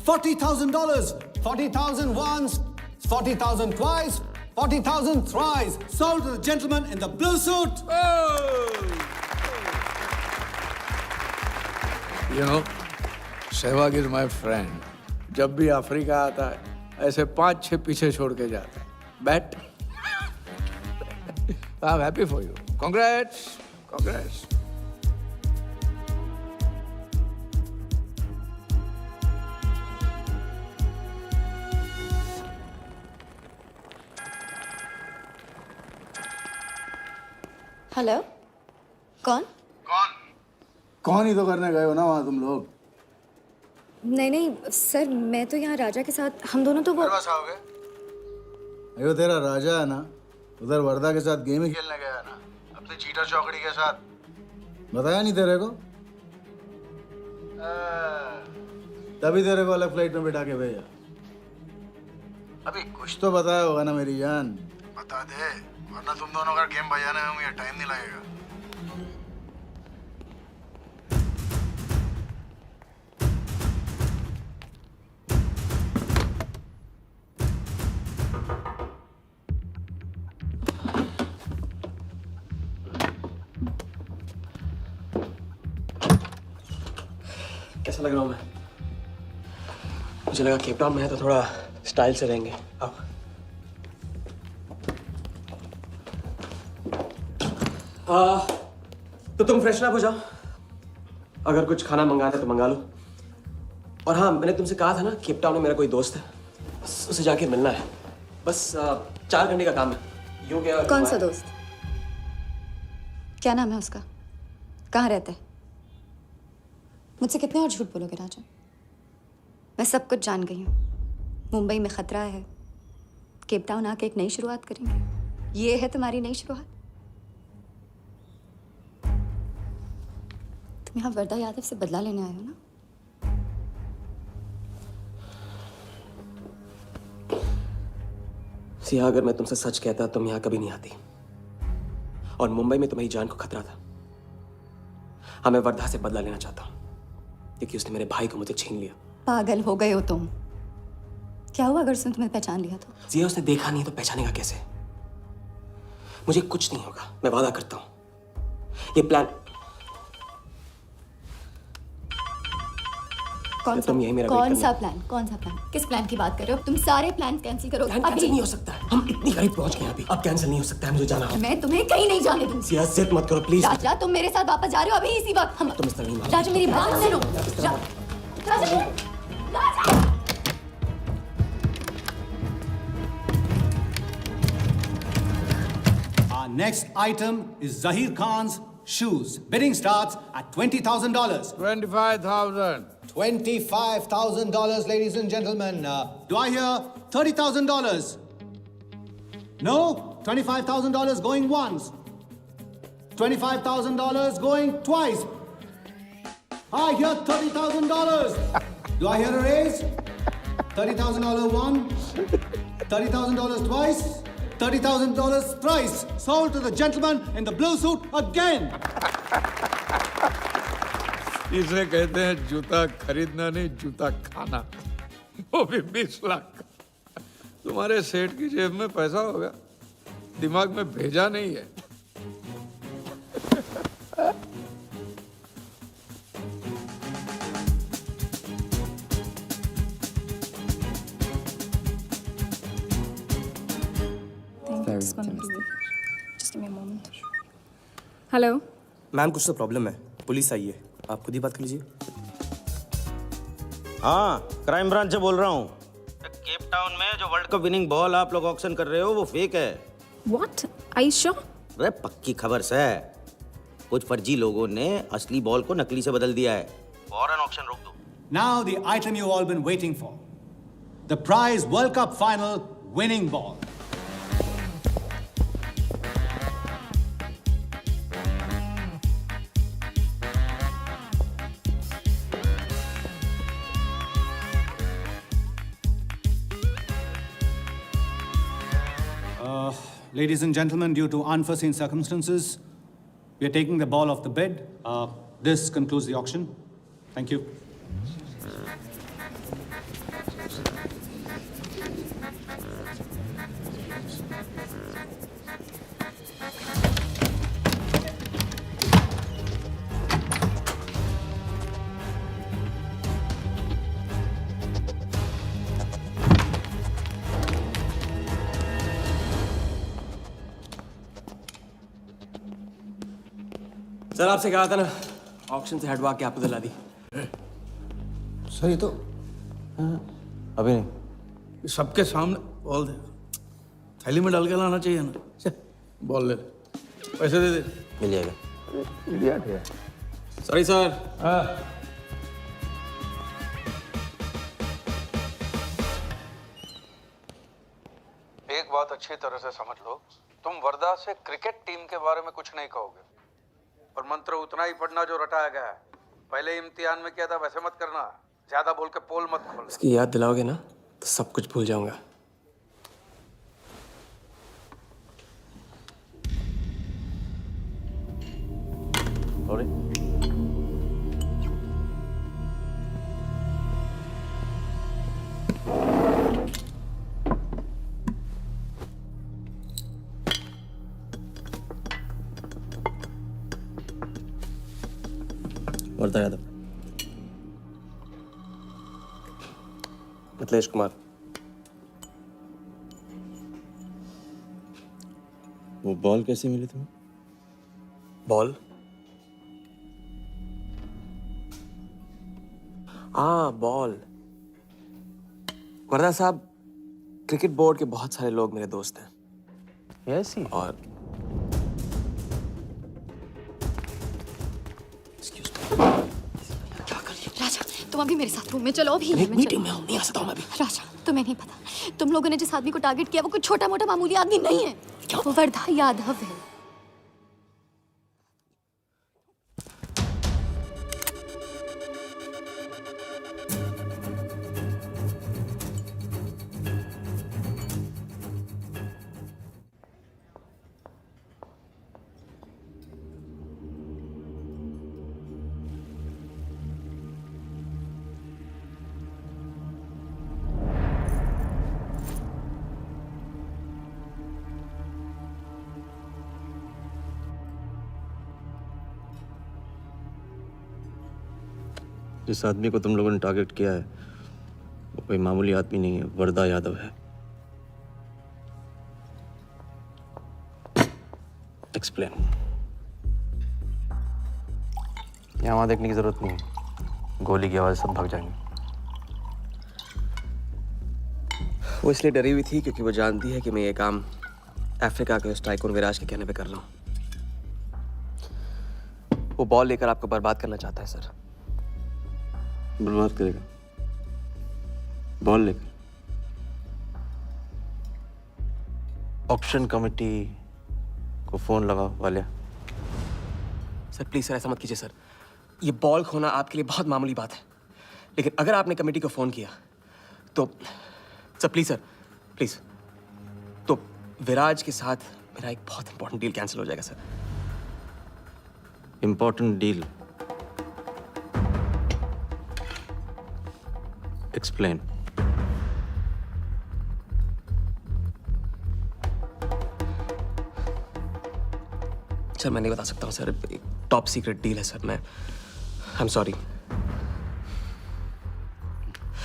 $40,000. 40,000 once, 40,000 twice, 40,000 thrice. Sold to the gentleman in the blue suit. You know, Sehwag is my friend. जब भी Africa आता है, ऐसे 5-6 पीछे छोड़ के जाता है. Bet? I'm happy for you. Congrats. Congrats. Hello, कौन? कौन ही तो करने गए हो ना वहाँ तुम लोग? नहीं नहीं सर, मैं तो यहाँ राजा के साथ, हम दोनों तो वो अयो तेरा राजा है ना, उधर वर्धा के साथ गेम ही खेलने गया है ना, अपनी चीटर चौकड़ी के साथ। बताया नहीं तेरे को? तभी तेरे को अलग फ्लाइट में बिठा के भेजा। अभी कुछ तो बताया होगा ना मेरी जान, बता दे, वरना तुम दोनों का गेम बजाने में मुझे टाइम नहीं लगेगा। कैसा लग रहा हूँ मैं? मुझे लगा केप टाउन में है तो थोड़ा स्टाइल से रहेंगे। आओ। तो तुम फ्रेशन अप हो जाओ, अगर कुछ खाना मंगाना है तो मंगा लो। और हाँ, मैंने तुमसे कहा था ना, केप टाउन में मेरा कोई दोस्त है, बस उसे जाके मिलना है। बस 4 घंटे का काम है। यूं क्या? कौन सा दोस्त? क्या नाम है उसका? कहाँ रहता है? मुझसे कितने और झूठ बोलोगे राजा? मैं सब कुछ जान गई हूँ। मुंबई में खतरा है, केप टाउन आके एक नई शुरुआत करेंगे। ये है तुम्हारी नई शुरुआत? तुम यहाँ वर्धा यादव से बदला लेने आए हो ना? सिया, अगर मैं तुमसे सच कहता तुम यहाँ कभी नहीं आती। और मुंबई में तुम्हारी जान को खतरा था। हाँ, मैं वर्धा से बदला लेना चाहता हूँ, क्योंकि उसने मेरे भाई को मुझे छीन लिया। पागल हो गए हो तुम? क्या हुआ अगर उसने तुम्हें पहचान लिया तो? सिया, उसने देखा नहीं तो पहचानेगा कैसे? मुझे कुछ नहीं होगा, मैं वादा करता हूं। ये प्लान कौन सा तुम यही मेरा कौन सा प्लान? कौन सा प्लान? किस प्लान की बात कर रहे हो? तुम सारे प्लान कैंसिल करो प्लान कैंसिल नहीं हो सकता है। हम इतनी करीब पहुंच गए अभी, अब कैंसिल नहीं हो सकता है। मुझे जाना होगा। मैं तुम्हें कहीं नहीं जाने दूंगी। सिया, जिद मत करो प्लीज। राजा, तुम मेरे साथ वापस जा रहे हो अभी इसी वक्त। हम तुम इस तरह नहीं मान। राजा, मेरी बात सुनो। राजा, राजा। Our next item is Zahir Khan's shoes. Bidding starts at $20,000. 25,000. $25,000, ladies and gentlemen. Do I hear $30,000? No? $25,000 going once. $25,000 going twice. I hear $30,000. Do I hear a raise? $30,000 once. $30,000 twice. $30,000 thrice. Sold to the gentleman in the blue suit again. इसे कहते हैं जूता खरीदना नहीं, जूता खाना, वो भी 20 लाख। तुम्हारे सेठ की जेब में पैसा होगा, दिमाग में भेजा नहीं है। हेलो मैम, कुछ तो प्रॉब्लम है, पुलिस आई है, आप खुद ही बात कर लीजिए। हाँ, क्राइम ब्रांच से बोल रहा हूँ। केप टाउन में जो वर्ल्ड कप विनिंग बॉल आप लोग ऑक्शन कर रहे हो वो फेक है। व्हाट? Are you sure? अरे पक्की खबर से। कुछ फर्जी लोगों ने असली बॉल को नकली से बदल दिया है। फौरन ऑक्शन रोक दो। Now the item you all been waiting for. The prize World Cup final winning ball. Ladies and gentlemen, due to unforeseen circumstances, we are taking the ball off the bid. This concludes the auction. Thank you. Sir, आपसे कहा था ना, auction से हटवा के आपको दिला दी। Sir ये तो अभी नहीं, सबके सामने बॉल दे, थैली में डाल के लाना चाहिए ना। बॉल ले, पैसे दे दे। मिल जाएगा। इडियट है। Sorry sir. एक बात अच्छी तरह से समझ लो, तुम वर्धा से क्रिकेट टीम के बारे में कुछ नहीं कहोगे, और मंत्र उतना ही पढ़ना जो रटाया गया है। पहले इम्तिहान में किया था वैसे मत करना, ज्यादा बोल के पोल मत खोल। इसकी याद दिलाओगे ना तो सब कुछ भूल जाऊंगा। वर्धा यादव, मिथिलेश कुमार। वो बॉल कैसे मिली तुम्हें? बॉल? हाँ, बॉल। वर्धा साहब, क्रिकेट बोर्ड के बहुत सारे लोग मेरे दोस्त हैं। यस। और राजा, तुम अभी मेरे साथ रूम में चलो। अभी मीटिंग में हूँ, नहीं आ सकता हूँ मैं अभी। राजा, तुम्हें नहीं पता, तुम लोगों ने जिस आदमी को टारगेट किया वो कोई छोटा मोटा मामूली आदमी नहीं है। वो वर्धा यादव है। जिस आदमी को तुम लोगों ने टारगेट किया है वो कोई मामूली आदमी नहीं है, वरदा यादव है। एक्सप्लेन। यहाँ वहाँ देखने की जरूरत नहीं है, गोली की आवाज सब भाग जाएंगे। वो इसलिए डरी हुई थी क्योंकि वो जानती है कि मैं ये काम अफ्रीका के उस टाइकून विराज के कहने पे कर रहा हूँ। वो बॉल लेकर आपको बर्बाद करना चाहता है सर। बर्बाद करेगा? बॉल लेकर? ऑक्शन कमेटी को फोन लगाओ वालिया। सर प्लीज सर, ऐसा मत कीजिए सर। ये बॉल खोना आपके लिए बहुत मामूली बात है, लेकिन अगर आपने कमेटी को फोन किया तो सर प्लीज तो विराज के साथ मेरा एक बहुत इंपॉर्टेंट डील कैंसिल हो जाएगा sir. Important deal? Explain. Sir मैं नहीं बता सकता हूँ सर, एक टॉप सीक्रेट डील है सर। मैं I am sorry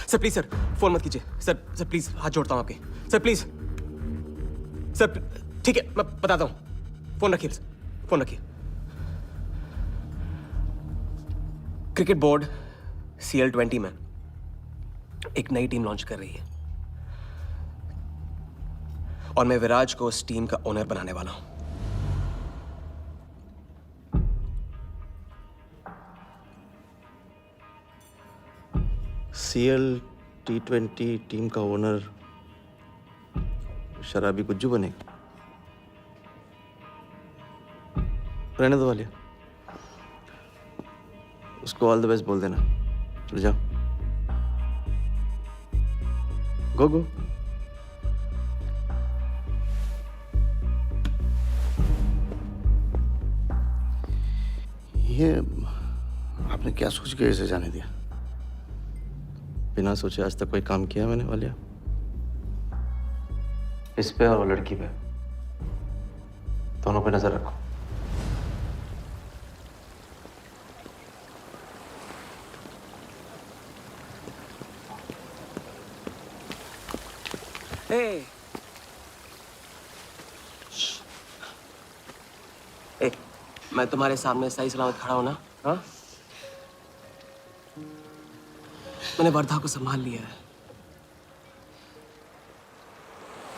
sir. Please sir phone मत कीजिए सर प्लीज हाथ जोड़ता हूँ आपके सर, प्लीज सर। ठीक है मैं बताता हूँ, फोन रखिए फोन रखिए। क्रिकेट बोर्ड CL20 में एक नई टीम लॉन्च कर रही है और मैं विराज को उस टीम का ओनर बनाने वाला हूं। CL T20 टीम का ओनर शराबी गुज्जू बनेगा? रहने दो वालिया, उसको ऑल द बेस्ट बोल देना। चल जाओ, गो गो। ये आपने क्या सोच के इसे जाने दिया? बिना सोचे आज तक कोई काम किया मैंने वालिया? इस पे और वो लड़की पे, दोनों पे नजर रखो। Hey. ए, मैं तुम्हारे सामने सही सलामत खड़ा हूं ना? हाँ? मैंने वर्धा को संभाल लिया है,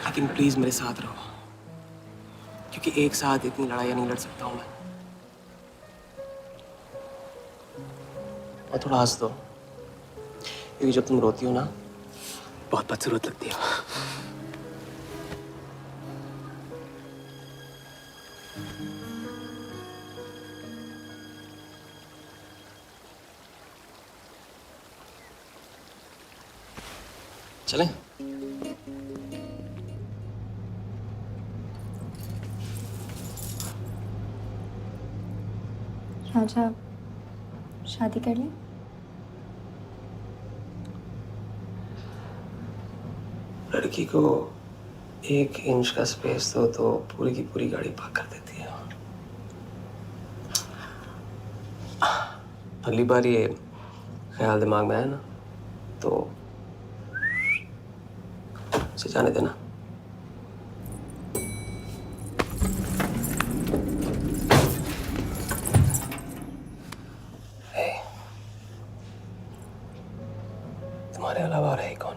लेकिन प्लीज मेरे साथ रहो, क्योंकि एक साथ इतनी लड़ाइयां नहीं लड़ सकता हूं मैं। और थोड़ा हंस दो, क्योंकि जब तुम रोती हो ना बहुत बदसूरत लगती हो। चलें? राजा शादी कर ले। लड़की को 1 इंच का स्पेस दो तो पूरी की पूरी गाड़ी पार्क कर देती है। अगली बार ये ख्याल दिमाग में आया ना तो उसे जाने देना। तुम्हारे अलावा और है कौन?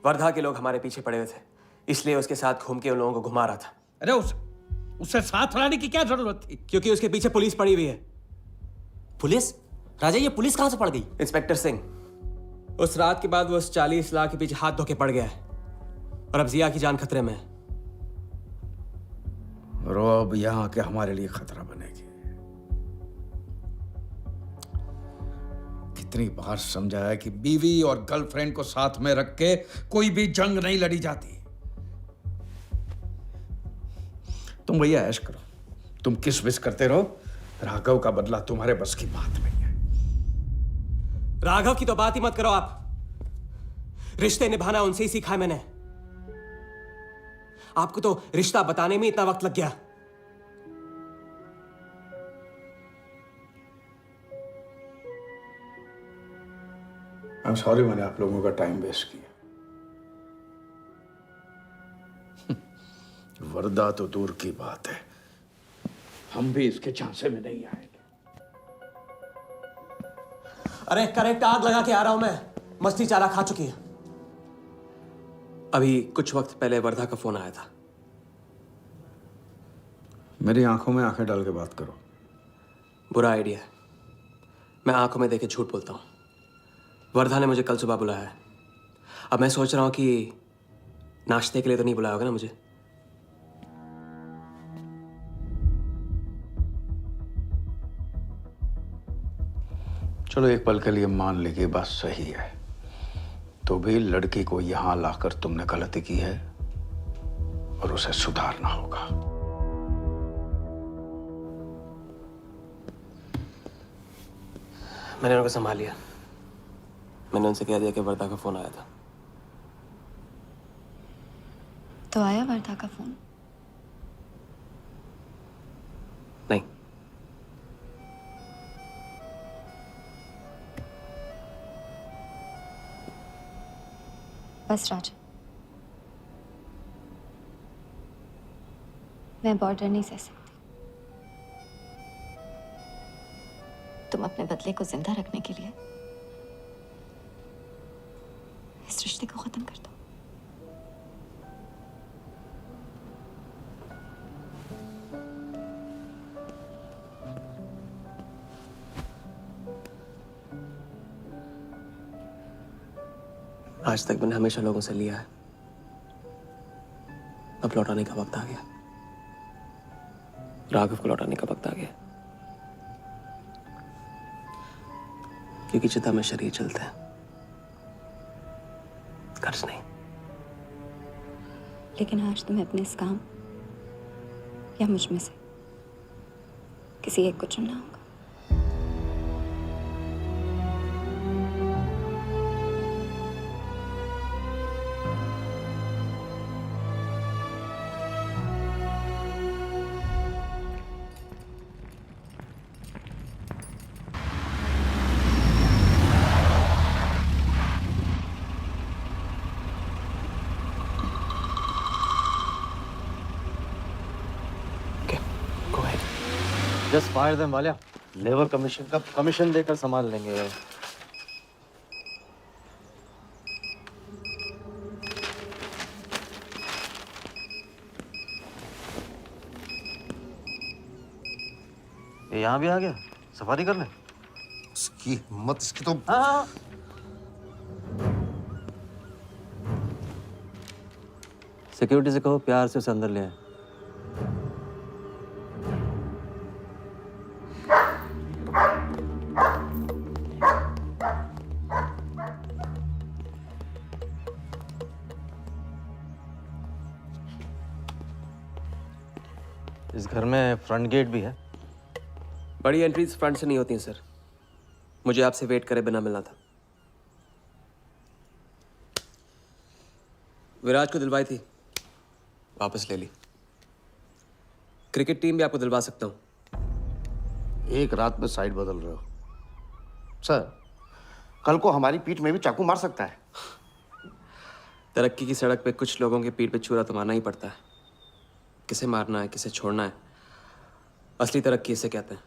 वर्धा के लोग हमारे पीछे पड़े हुए थे, इसलिए उसके साथ घूम के उन लोगों को घुमा रहा था। अरे उससे साथ लाने की क्या जरूरत थी? क्योंकि उसके पीछे पुलिस पड़ी हुई है। पुलिस? राजा ये पुलिस कहां से पड़ गई? इंस्पेक्टर सिंह, उस रात के बाद वो उस 40 लाख के पीछे हाथ धो के पड़ गया है और अब जिया की जान खतरे में है। और वो अब यहाँ आके हमारे लिए खतरा बनेगी। कितनी बार समझाया कि बीवी और गर्लफ्रेंड को साथ में रख के कोई भी जंग नहीं लड़ी जाती। तुम भैया ऐश करो, तुम किस विस करते रहो। राघव का बदला तुम्हारे बस की बात नहीं है। राघव की तो बात ही मत करो आप। रिश्ते निभाना उनसे ही सीखा है मैंने। आपको तो रिश्ता बताने में इतना वक्त लग गया। I'm sorry मैंने आप लोगों का टाइम वेस्ट किया। वर्दा तो दूर की बात है, हम भी इसके झांसे में नहीं आएंगे। अरे करेक्ट आग लगा के आ रहा हूं मैं। मस्ती चारा खा चुकी है। अभी कुछ वक्त पहले वर्धा का फोन आया था। मेरी आंखों में आंखें डाल के बात करो। बुरा आइडिया है। मैं आंखों में देखे झूठ बोलता हूं। वर्धा ने मुझे कल सुबह बुलाया है। अब मैं सोच रहा हूं कि नाश्ते के लिए तो नहीं बुलाया होगा ना मुझे। चलो एक पल के लिए मान ली कि बात सही है, तो भी लड़की को यहां लाकर तुमने गलती की है और उसे सुधारना होगा। मैंने उनको संभाल लिया। मैंने उनसे कह दिया कि वर्धा का फोन आया था। तो आया वर्धा का फोन? नहीं। बस राजा, मैं बॉर्डर नहीं सह सकती। तुम अपने बदले को जिंदा रखने के लिए इस रिश्ते को खत्म कर दो। आज तक मैंने हमेशा लोगों से लिया है। अब लौटाने का वक्त आ गया। राघव को लौटाने का वक्त आ गया। क्योंकि चिता में शरीर चलते हैं, कर्ज नहीं। लेकिन आज तुम्हें अपने इस काम या मुझ में से किसी एक को चुनना होगा। Just fire them Walia. Labour commission का कमीशन देकर संभाल लेंगे। ये यहाँ भी आ गया, सफारी कर ले। उसकी हिम्मत, इसकी तो। हाँ। सिक्योरिटी से कहो प्यार से उसे अंदर ले आए। इस घर में फ्रंट गेट भी है। बड़ी एंट्रीज फ्रंट से नहीं होती हैं सर। मुझे आपसे वेट करे बिना मिलना था। विराज को दिलवाई थी, वापस ले ली। क्रिकेट टीम भी आपको दिलवा सकता हूं। एक रात में साइड बदल रहे हो सर। कल को हमारी पीठ में भी चाकू मार सकता है। तरक्की की सड़क पे कुछ लोगों की पीठ पे छुरा तो मारना ही पड़ता है। किसे मारना है, किसे छोड़ना है, असली तरक्की इसे कहते हैं।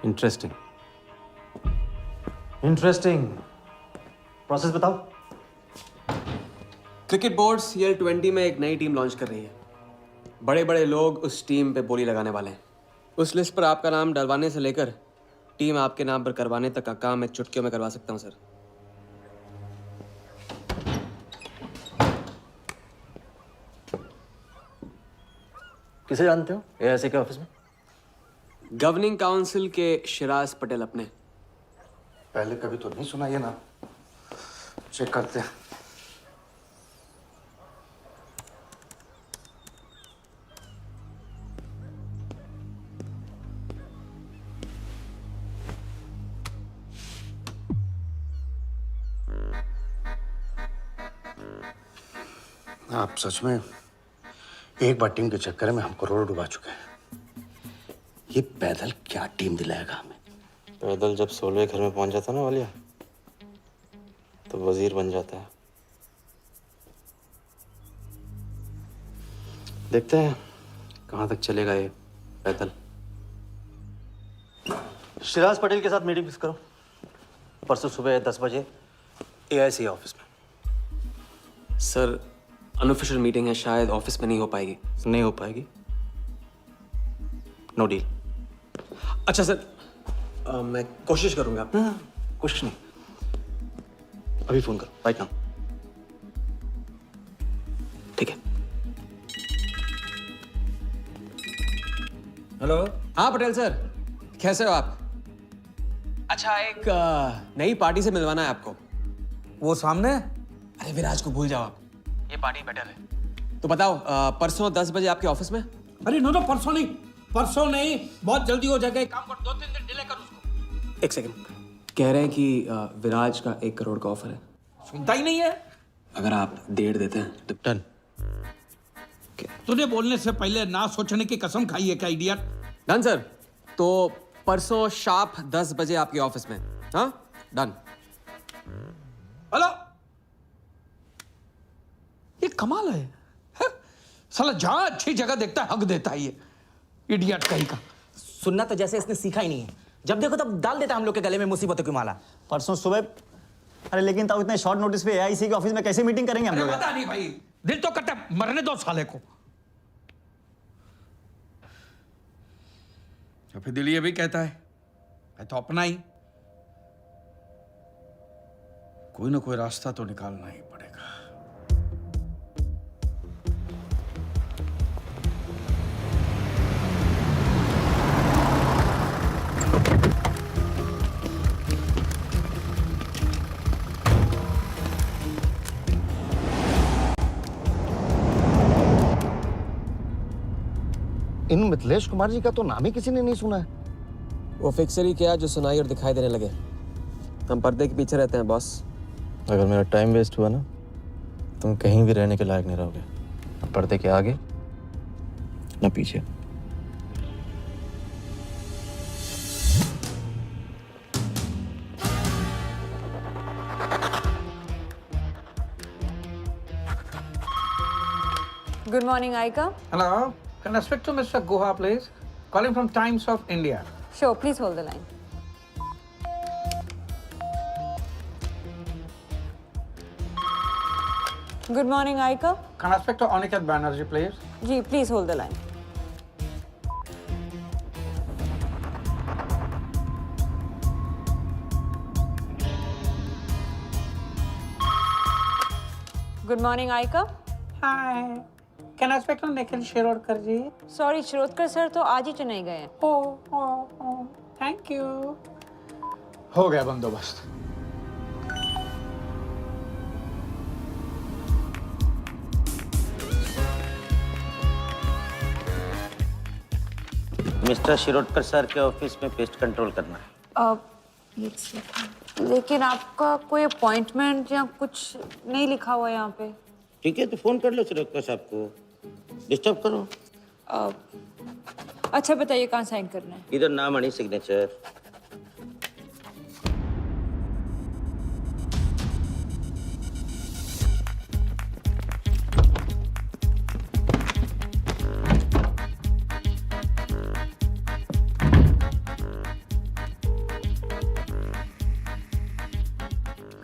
Interesting interesting. प्रोसेस बताओ। क्रिकेट बोर्ड CL20 में एक नई टीम लॉन्च कर रही है। बड़े बड़े लोग उस टीम पे बोली लगाने वाले हैं। उस लिस्ट पर आपका नाम डलवाने से लेकर टीम आपके नाम पर करवाने तक का काम मैं चुटकियों में करवा सकता हूँ सर। किसे जानते हो एआईसी के ऑफिस में? गवर्निंग काउंसिल के शिराज पटेल अपने। पहले कभी तो नहीं सुना ये ना। चेक करते हैं। आप सच में एक बार टीम के चक्कर में हम करोड़ डुबा चुके हैं। ये पैदल क्या टीम दिलाएगा हमें? पैदल जब 16वें घर में पहुंच जाता ना वालिया, तो वजीर बन जाता है। देखते हैं कहाँ तक चलेगा ये पैदल। शिराज पटेल के साथ मीटिंग फिक्स करो परसों सुबह 10 बजे एआईसी ऑफिस में। सर अनऑफिशियल मीटिंग है, शायद ऑफिस में नहीं हो पाएगी। नहीं हो पाएगी? No deal. अच्छा सर, मैं कोशिश करूंगा। कुछ नहीं, अभी फोन करो राइट नाउ। ठीक है। हेलो। हाँ पटेल सर, कैसे हो आप? अच्छा, एक नई पार्टी से मिलवाना है आपको। वो सामने? अरे विराज को भूल जाओ आप, ये पार्टी बेटर है। तो बताओ परसों 10 बजे आपके ऑफिस में? अरे नो परसों नहीं, बहुत जल्दी हो जाएगा। एक काम कर, 2-3 दिन डिले कर उसको। एक सेकंड, कह रहे हैं कि विराज का 1 करोड़ का ऑफर है। सुनता ही नहीं है। अगर आप 1.5 देते हैं तो डन। तूने बोलने से पहले ना सोचने की कसम खाई है क्या इडियट? डन सर, तो परसों शार्प 10 बजे आपके ऑफिस में। हाँ डन। हेलो, ये कमाल है, साला जहां अच्छी जगह देखता है हक देता है ये इडियट कहीं का। सुनना तो जैसे इसने सीखा ही नहीं है, जब देखो तब डाल देता है हम लोग के गले में मुसीबतों की माला। परसों सुबह। अरे लेकिन तब इतने शॉर्ट नोटिस पे एआईसी के ऑफिस में कैसे मीटिंग करेंगे हम लोग? पता नहीं भाई, दिल तो करता है मरने दो साले को। या फिर दिल ये भी कहता है मैं तो अपना ही, कोई ना कोई रास्ता तो निकालना ही पड़ेगा। इन मिथिलेश कुमार जी का तो नाम ही किसी ने नहीं सुना है। वो फिक्सर ही क्या जो सुनाई और दिखाई देने लगे। हम पर्दे के पीछे रहते हैं बॉस। अगर मेरा टाइम वेस्ट हुआ ना, तुम कहीं भी रहने के लायक नहीं रहोगे, न पर्दे के आगे न पीछे। Good morning, Aika. Hello, can I speak to Mr. Guha, please? Calling from Times of India. Sure, please hold the line. Good morning, Aika. Can I speak to Aniket Banerjee, please? Ji, please hold the line. Good morning, Aika. Hi. Can I speak to Nikhil Shirodkar ji? Sorry, Shirodkar sir तो आज ही चेन्नई गए हैं। Oh, thank you. हो गया बंदोबस्त। Mister Shirodkar sir के office में pest control करना है। लेकिन आपका कोई अपॉइंटमेंट या कुछ नहीं लिखा हुआ यहाँ पे। ठीक है, तो फोन कर लो शिरोडकर साहब को, डिस्टर्ब करो। अच्छा बताइए कहाँ साइन करना है? इधर नाम आणि सिग्नेचर।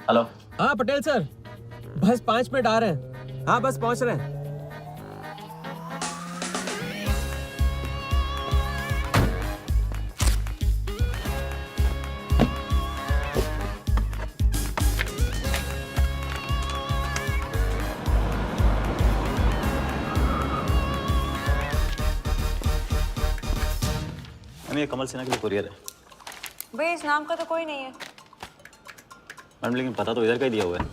हेलो। हाँ पटेल सर, बस 5 मिनट आ रहे हैं। हाँ बस पहुंच रहे हैं। ये कमल सिन्हा के लिए कुरियर है। भैया इस नाम का तो कोई नहीं है। मैडम लेकिन पता तो इधर का ही दिया हुआ है।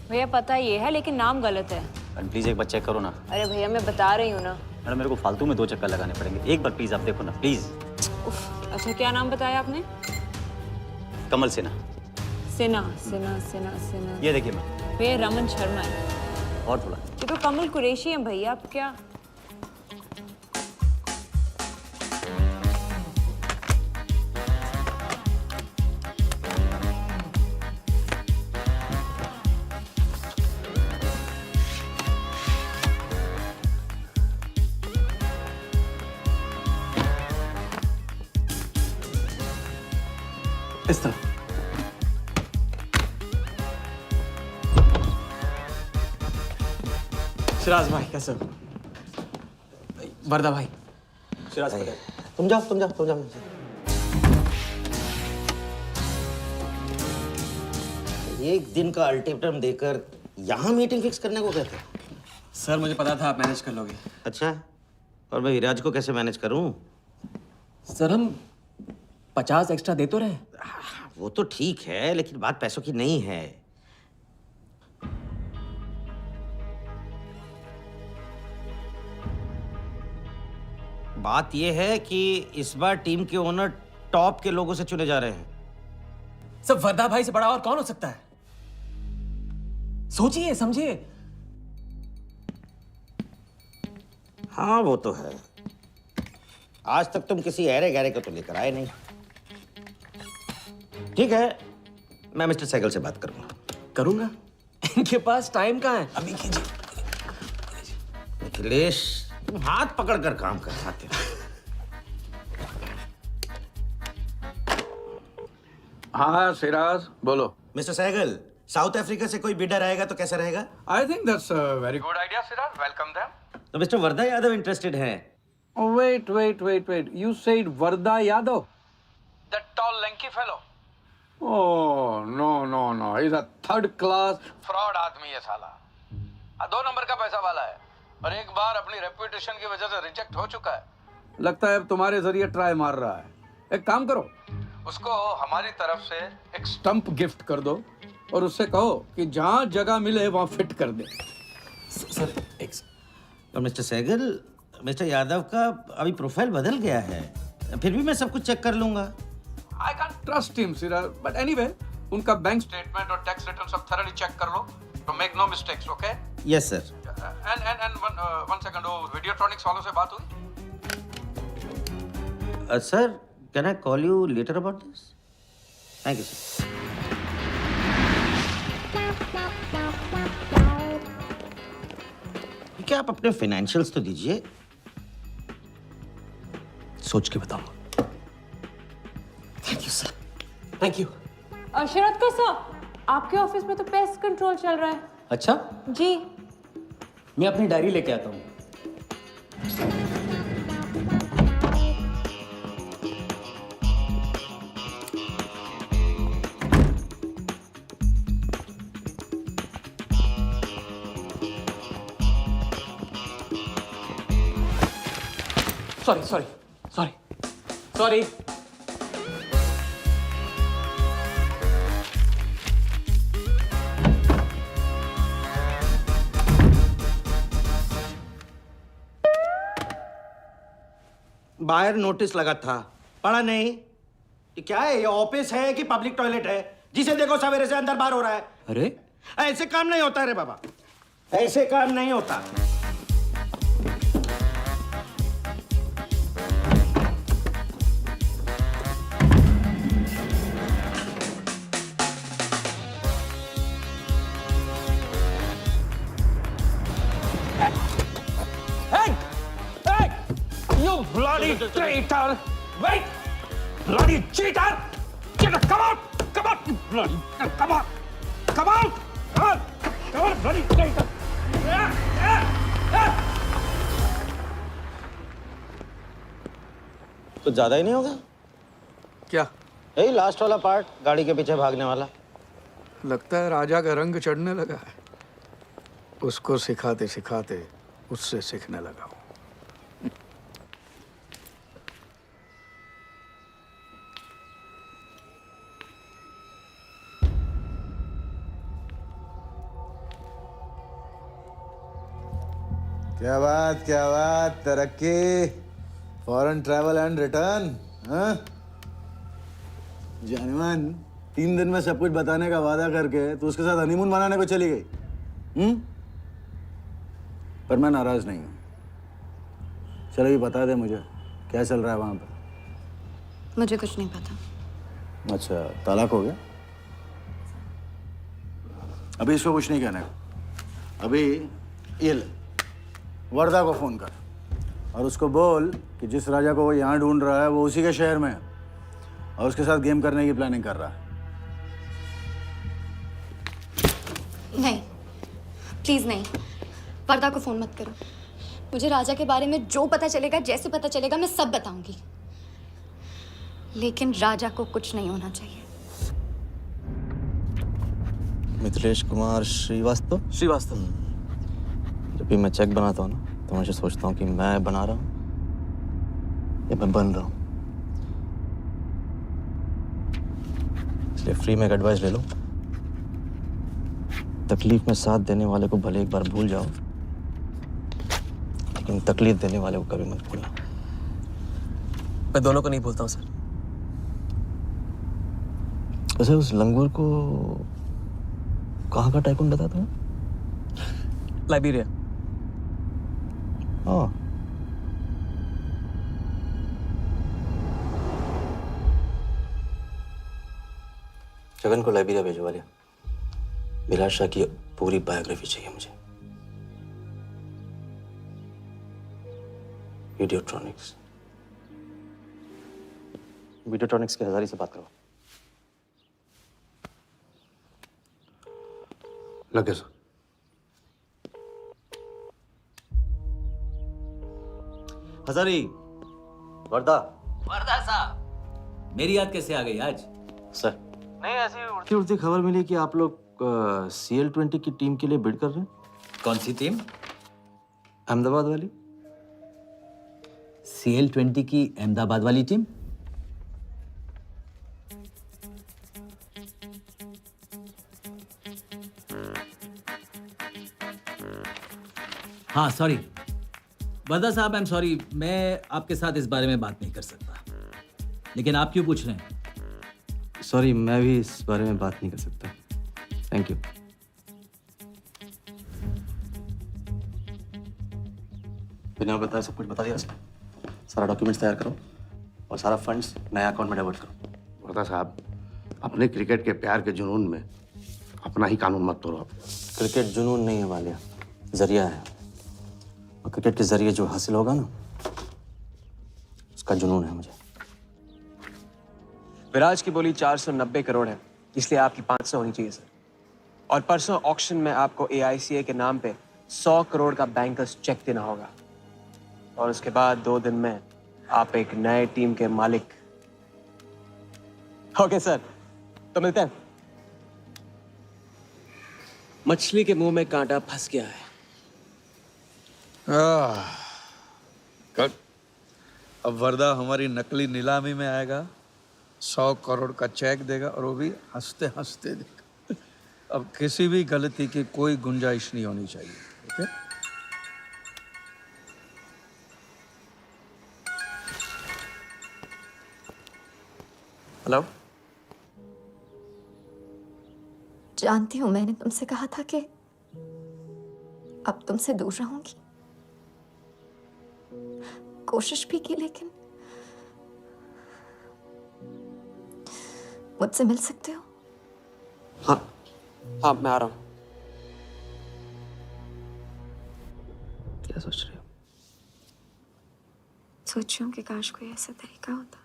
भैया पता ये है लेकिन नाम गलत है। मैडम प्लीज़ एक बार चेक करो ना। अरे भैया मैं बता रही हूँ ना। मैडम मेरे को फालतू में 2 चक्कर लगाने पड़ेंगे, एक बार प्लीज़ आप देखो ना प्लीज़। अच्छा क्या नाम बताया आपने? कमल सिन्हा। सिन्हा सिन्हा सिन्हा सिन्हा। ये देखिए मैम। भैया रमन शर्मा है। और थोड़ा। ये तो कमल कुरैशी है भैया, आप क्या? इस तरह। सिराज भाई कैसे हो? वर्दा भाई। सिराज भाई। तुम जाओ। एक दिन का अल्टीमेटम देकर यहाँ मीटिंग फिक्स करने को कहते? सर मुझे पता था आप मैनेज कर लोगे। अच्छा, और मैं विराज को कैसे मैनेज करूँ? सर हम 50 एक्स्ट्रा दे तो रहे। वो तो ठीक है लेकिन बात पैसों की नहीं है। बात यह है कि इस बार टीम के ओनर टॉप के लोगों से चुने जा रहे हैं। सब वर्दा भाई से बड़ा और कौन हो सकता है? सोचिए समझिए। हाँ वो तो है। आज तक तुम किसी अरे गहरे को तो लेकर आए नहीं। ठीक है, मैं मिस्टर सहगल से बात करूंगा। इनके पास टाइम कहाँ है? अभी कीजिए। अखिलेश तुम हाथ पकड़ कर काम कर पाते हो। हाँ सिराज बोलो। मिस्टर सहगल, साउथ अफ्रीका से कोई बिडर आएगा तो कैसा रहेगा? I think that's a very good idea Siraj, welcome them. तो मिस्टर वर्धा यादव इंटरेस्टेड हैं? Wait. You said Varda Yadav? That tall, lanky fellow? Oh, no. He's a third class fraud आदमी है साला। 2 नंबर का पैसा वाला है और एक बार अपनी रेपुटेशन की वजह से रिजेक्ट हो चुका है। लगता है अब तुम्हारे जरिए ट्राई मार रहा है। एक काम करो, उसको हमारी तरफ से एक स्टंप गिफ्ट कर दो और उससे कहो कि जहाँ जगह मिले वहाँ फिट कर दे। सर एक और मिस्टर सहगल, मिस्टर यादव का अभी प्रोफाइल बदल गया है, फिर भी मैं सब कुछ चेक कर लूंगा। I can't trust him, Siraj. But anyway, उनका बैंक स्टेटमेंट और टैक्स रिटर्न सब thoroughly चेक कर लो, तो make no mistakes, okay? Yes sir. And one second, वो वीडियोट्रॉनिक्स वालों से बात हुई? Sir, can I call you later about this? Thank you sir. क्या आप अपने फाइनेंशियल्स तो दीजिए। सोच के बताऊंगा। Thank you sir, thank you. Sharad का सर, आपके ऑफिस में तो पेस्ट कंट्रोल चल रहा है। अच्छा जी। मैं अपनी डायरी लेके आता हूँ। सॉरी। बाहर नोटिस लगा था, पढ़ा नहीं? ये क्या है? ये ऑफिस है कि पब्लिक टॉयलेट है? जिसे देखो सवेरे से अंदर बाहर हो रहा है। अरे ऐसे काम नहीं होता रे बाबा, ऐसे काम नहीं होता। You bloody traitor! Wait! Bloody cheater! Cheater, come out! Come out! You bloody... Come out! Come out! Come on, bloody traitor! कुछ ज्यादा ही नहीं होगा क्या? यही लास्ट वाला पार्ट, गाड़ी के पीछे भागने वाला। लगता है राजा का रंग चढ़ने लगा है। उसको सिखाते सिखाते उससे सीखने लगा हूं। क्या बात, तरक्की, फॉरेन ट्रैवल एंड रिटर्न, हाँ? जानमान 3 दिन में सब कुछ बताने का वादा करके तू उसके साथ हनीमून मनाने को चली गई, पर मैं नाराज नहीं हूँ। चलो ये बता दे मुझे, क्या चल रहा है वहाँ पर? मुझे कुछ नहीं पता। अच्छा, तलाक हो गया? अभी इसको कुछ नहीं कहने का। अभी ये ले, वर्धा को फोन कर और उसको बोल कि जिस राजा को वो यहाँ ढूंढ रहा है वो उसी के शहर में है और उसके साथ गेम करने की प्लानिंग कर रहा है। नहीं, प्लीज नहीं, वर्धा को फोन मत करो। मुझे राजा के बारे में जो पता चलेगा, जैसे पता चलेगा, मैं सब बताऊंगी, लेकिन राजा को कुछ नहीं होना चाहिए। मिथिलेश कुमार श्रीवास्तव। जब भी मैं चेक बनाता हूँ ना तो मुझे सोचता हूँ कि मैं बना रहा हूँ या मैं बन रहा हूँ। इसलिए फ्री में एक एडवाइस ले लो, तकलीफ में साथ देने वाले को भले एक बार भूल जाओ, लेकिन तकलीफ देने वाले को कभी मत भूलना। मैं दोनों को नहीं भूलता हूँ सर। वैसे उस लंगूर को कहाँ का टाइकून बताया तुम्हें? लाइबेरिया। हाँ, जगन को लाइबेरिया भेजवा लिया। विराट शाह की पूरी बायोग्राफी चाहिए मुझे। वीडियोट्रॉनिक्स के हजारी से बात करो। लगे सर। हजारी, वर्धा। वर्धा साहब, मेरी याद कैसे आ गई आज? सर, नहीं ऐसी उड़ती उड़ती खबर मिली कि आप लोग CL20 की टीम के लिए बिड कर रहे हैं। कौन सी टीम? अहमदाबाद वाली। CL20 की अहमदाबाद वाली टीम? हाँ सॉरी वर्धा साहब, आई एम सॉरी, मैं आपके साथ इस बारे में बात नहीं कर सकता। लेकिन आप क्यों पूछ रहे हैं? सॉरी, मैं भी इस बारे में बात नहीं कर सकता। Thank you. बिना बताए सब कुछ बता दिया सर। सारा डॉक्यूमेंट्स तैयार करो और सारा फंड्स नए अकाउंट में डाइवर्ट करो। वर्धा साहब, अपने क्रिकेट के प्यार के जुनून में अपना ही कानून मत तोड़ो। क्रिकेट जुनून नहीं है वालिया, जरिया है। और क्रिकेट के जरिए जो हासिल होगा ना, उसका जुनून है मुझे। विराज की बोली 490 करोड़ है, इसलिए आपकी 500 होनी चाहिए सर। और परसों ऑक्शन में आपको AICA के नाम पे 100 करोड़ का बैंकर्स चेक देना होगा। और उसके बाद 2 दिन में आप एक नए टीम के मालिक। ओके सर, तो मिलते हैं। मछली के मुंह में कांटा फंस गया है। कल अब वर्धा हमारी नकली नीलामी में आएगा, 100 करोड़ का चेक देगा और वो भी हंसते हंसते देगा। अब किसी भी गलती की कोई गुंजाइश नहीं होनी चाहिए। ओके? हेलो। जानती हूँ मैंने तुमसे कहा था कि अब तुमसे दूर रहूंगी। कोशिश भी की, लेकिन मुझसे मिल सकते हो? हाँ, मैं आ रहा हूँ। क्या सोच रहे हो? सोच रही हूँ कि काश कोई ऐसा तरीका होता,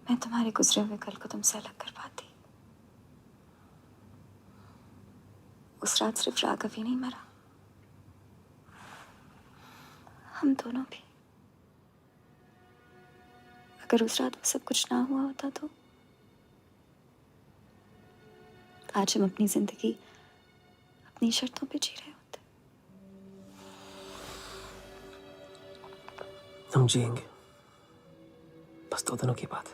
मैं तुम्हारे गुजरे हुए कल को तुमसे अलग कर पाती। उस रात सिर्फ राघव ही नहीं मरा, हम दोनों भी। अगर उस रात वो सब कुछ ना हुआ होता तो आज हम अपनी जिंदगी अपनी शर्तों पे जी रहे होते। हम जिएंगे, बस 2 दिनों की बात।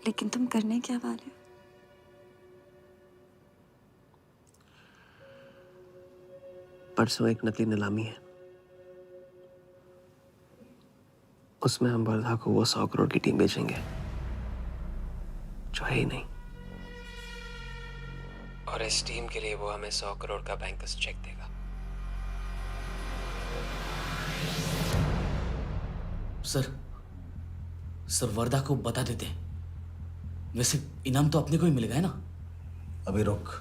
लेकिन तुम करने क्या वाले हो? परसों एक नकली नीलामी है, उसमें हम वर्धा को वो 100 करोड़ की टीम बेचेंगे जो है ही नहीं, और इस टीम के लिए वो हमें 100 करोड़ का बैंकर्स चेक देगा। सर वर्धा को बता देते हैं। वैसे इनाम तो अपने को ही मिलेगा है ना? अभी रुक,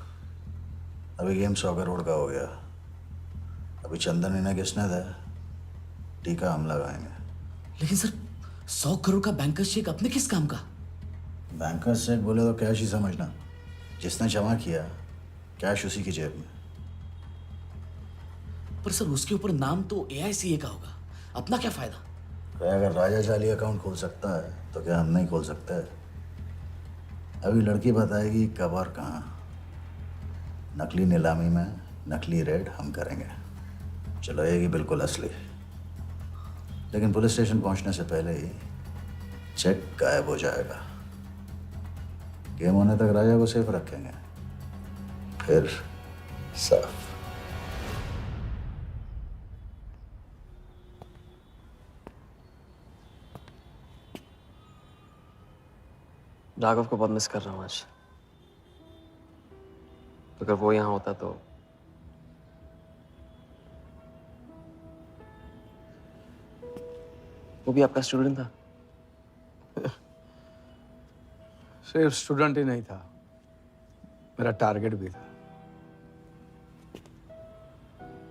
अभी गेम 100 करोड़ का हो गया। अभी चंदन इन्हें किसने था, टीका हम लगाएंगे। लेकिन सर 100 करोड़ का बैंकर्स चेक अपने किस काम का? बैंकर्स चेक बोले तो कैश ही समझना, जिसने जमा किया कैश उसी की जेब में। पर सर उसके ऊपर नाम तो AICA का होगा, अपना क्या फायदा? अगर राजा चाली अकाउंट खोल सकता है तो क्या हम नहीं खोल सकते? अभी लड़की बताएगी कब और कहाँ। नकली नीलामी में नकली रेड हम करेंगे, चलाएगी बिल्कुल असली। लेकिन पुलिस स्टेशन पहुंचने से पहले ही चेक गायब हो जाएगा। गेम होने तक राजा को सेफ रखेंगे, फिर साफ। राघव को बहुत मिस कर रहा हूँ आज। अगर वो यहाँ होता तो वो भी आपका स्टूडेंट था? सिर्फ स्टूडेंट ही नहीं था, मेरा टारगेट भी था।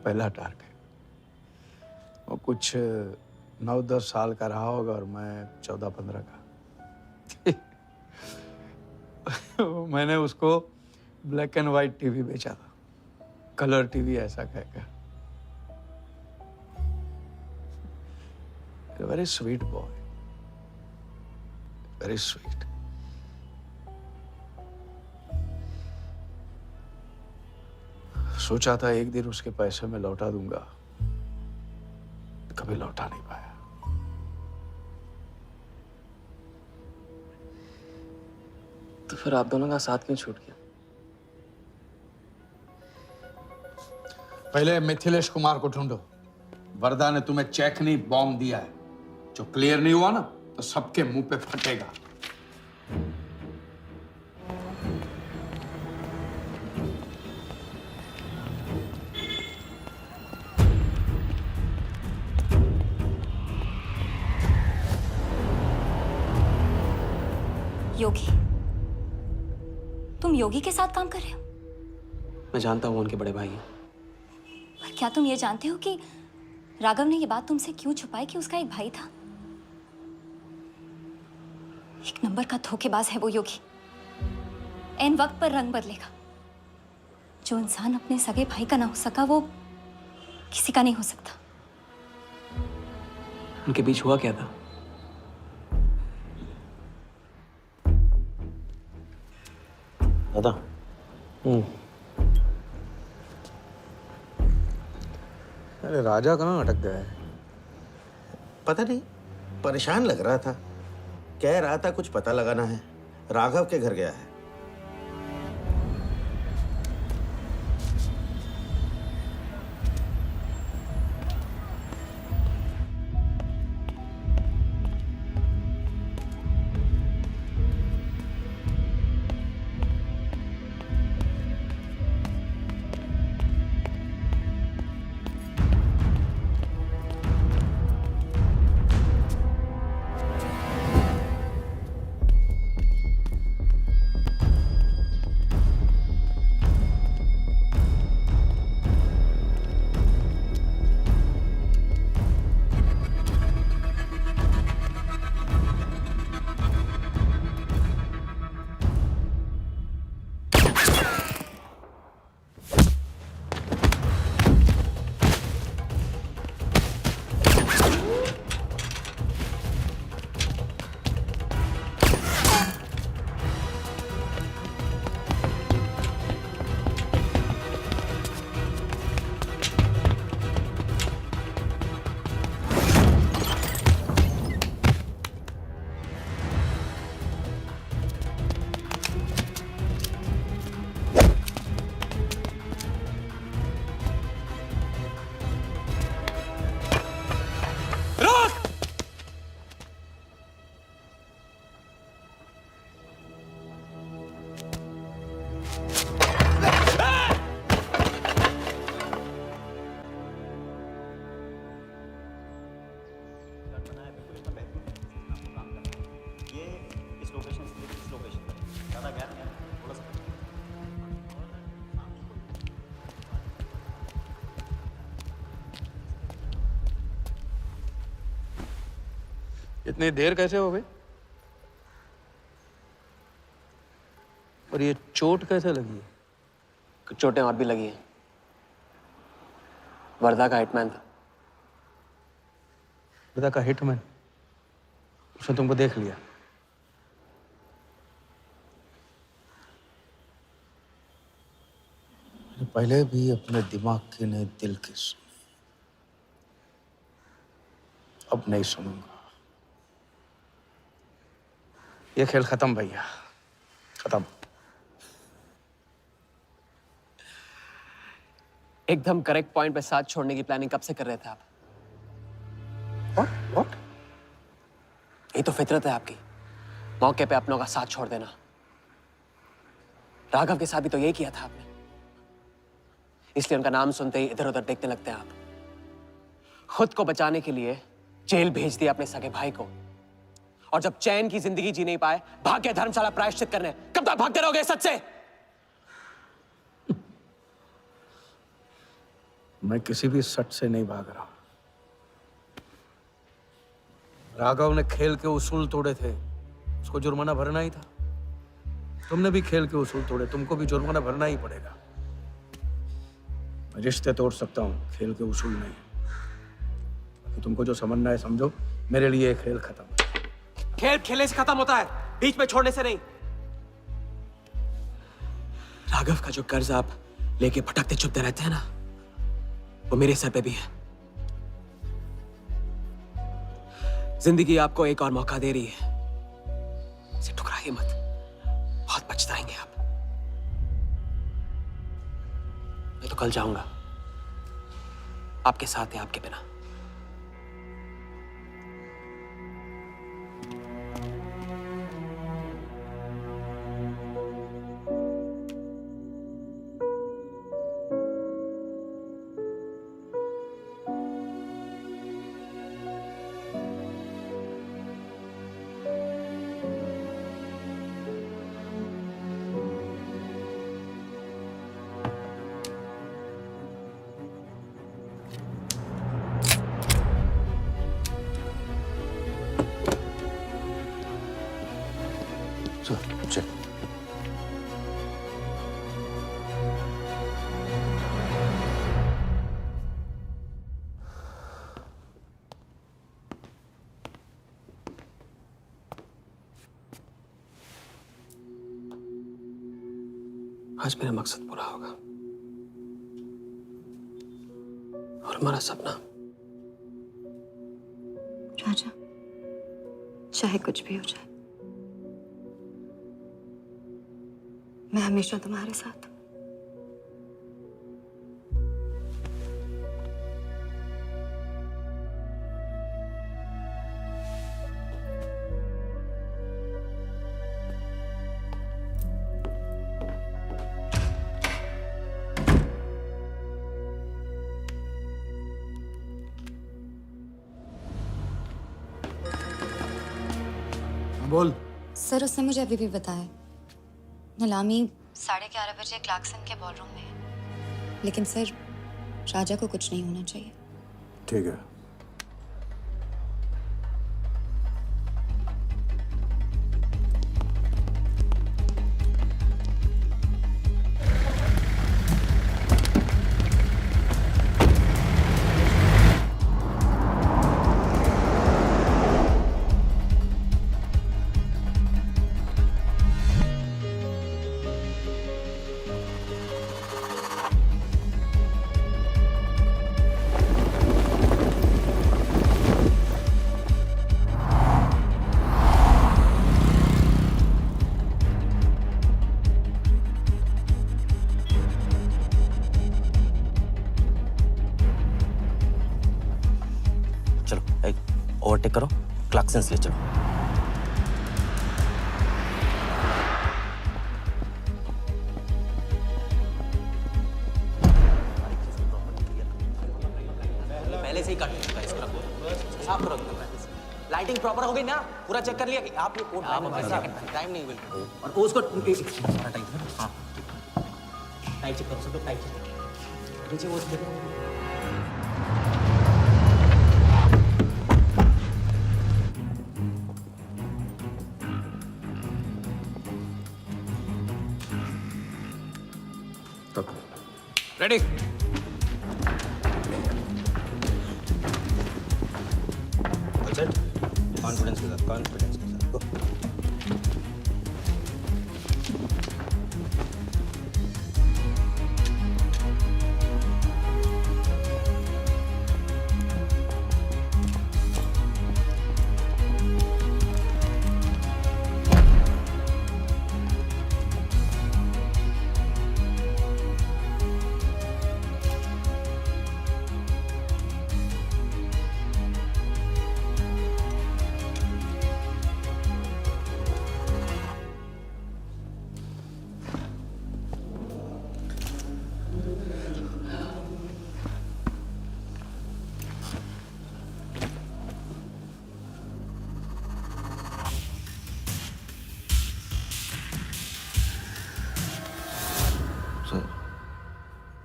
पहला टारगेट। वो कुछ 9-10 साल का रहा होगा और मैं 14-15 का। मैंने उसको ब्लैक एंड व्हाइट टीवी बेचा था, कलर टीवी ऐसा कहकर। Very sweet boy, very sweet. सोचा था एक दिन उसके पैसे में लौटा दूंगा, कभी लौटा नहीं पाया। तो फिर आप दोनों का साथ क्यों छूट गया? पहले मिथिलेश कुमार को ढूंढो। वर्धा ने तुम्हें चेक नहीं बॉम्ब दिया है। जो क्लियर नहीं हुआ ना तो सबके मुंह पे फटेगा। योगी, तुम योगी के साथ काम कर रहे हो? मैं जानता हूँ उनके बड़े भाई हैं। पर क्या तुम ये जानते हो कि राघव ने ये बात तुमसे क्यों छुपाई कि उसका एक भाई था? एक नंबर का धोखेबाज है वो योगी। एन वक्त पर रंग बदलेगा। जो इंसान अपने सगे भाई का ना हो सका वो किसी का नहीं हो सकता। उनके बीच हुआ क्या था? दादा। अरे राजा कहाँ अटक गया है? पता नहीं, परेशान लग रहा था। कह रहा था कुछ पता लगाना है। राघव के घर गया है। लोकेशन से लेकर इस लोकेशन तक ज़्यादा गैप नहीं है, थोड़ा सा। इतनी देर कैसे हो गई? और ये चोट कैसे लगी है? कुछ चोटें और भी लगी हैं। वर्धा का हिटमैन था। वर्धा का हिटमैन? उसने तुमको देख लिया? पहले भी अपने दिमाग की नहीं दिल की सुनी, अब नहीं सुनूंगा। ये खेल खत्म भैया, खत्म। एकदम करेक्ट पॉइंट पे साथ छोड़ने की प्लानिंग कब से कर रहे थे आप? What? ये तो फितरत है आपकी, मौके पे अपनों का साथ छोड़ देना। राघव के साथ भी तो यही किया था आपने, इसलिए उनका नाम सुनते ही इधर उधर देखने लगते हैं आप। खुद को बचाने के लिए जेल भेज दिया अपने सगे भाई को, और जब चैन की जिंदगी जी नहीं पाए भाग के धर्मशाला प्रायश्चित करने। कब तक भागते रहोगे सच से? मैं किसी भी सच से नहीं भाग रहा। राघव ने खेल के उसूल तोड़े थे, उसको जुर्माना भरना ही था। तुमने भी खेल के उसूल तोड़े, तुमको भी जुर्माना भरना ही पड़ेगा। मैं रिश्ते तोड़ सकता हूँ, खेल के उसूल नहीं। बाकी तुमको जो समझना है समझो, मेरे लिए खेल खत्म है। खेल खेलने से खत्म होता है, बीच में छोड़ने से नहीं। राघव का जो कर्ज आप लेके भटकते चुपते रहते हैं ना, वो मेरे सर पे भी है। जिंदगी आपको एक और मौका दे रही है, इसे ठुकराइए मत, बहुत पछताएंगे आप। मैं तो कल जाऊंगा, आपके साथ है, आपके बिना। चल। आज मेरा मकसद पूरा होगा, और हमारा सपना। राजा, चाहे कुछ भी हो जाए, मैं हमेशा तुम्हारे साथ हूं। बोल। सर, उसने मुझे अभी भी बताया नीलामी 11:30 बजे क्लार्कसन के बॉलरूम में है। लेकिन सर, राजा को कुछ नहीं होना चाहिए। ठीक है। ओवरटेक करो, क्लार्कसन ले चलो। पहले से ही काट चुका है, इसको रखो, साफ करो पहले से। लाइट बैटिंग प्रॉपर हो गई ना? पूरा चेक कर लिया कि आप ये कोड टाइम नहीं बिल्कुल। और उसको थोड़ा टाइट है। हाँ टाइट चेक करो, सब लोग टाइट चेक करो। नीचे वो देखो। रेडी? कॉन्फिडेंस के साथ, कॉन्फिडेंस के साथ। गो।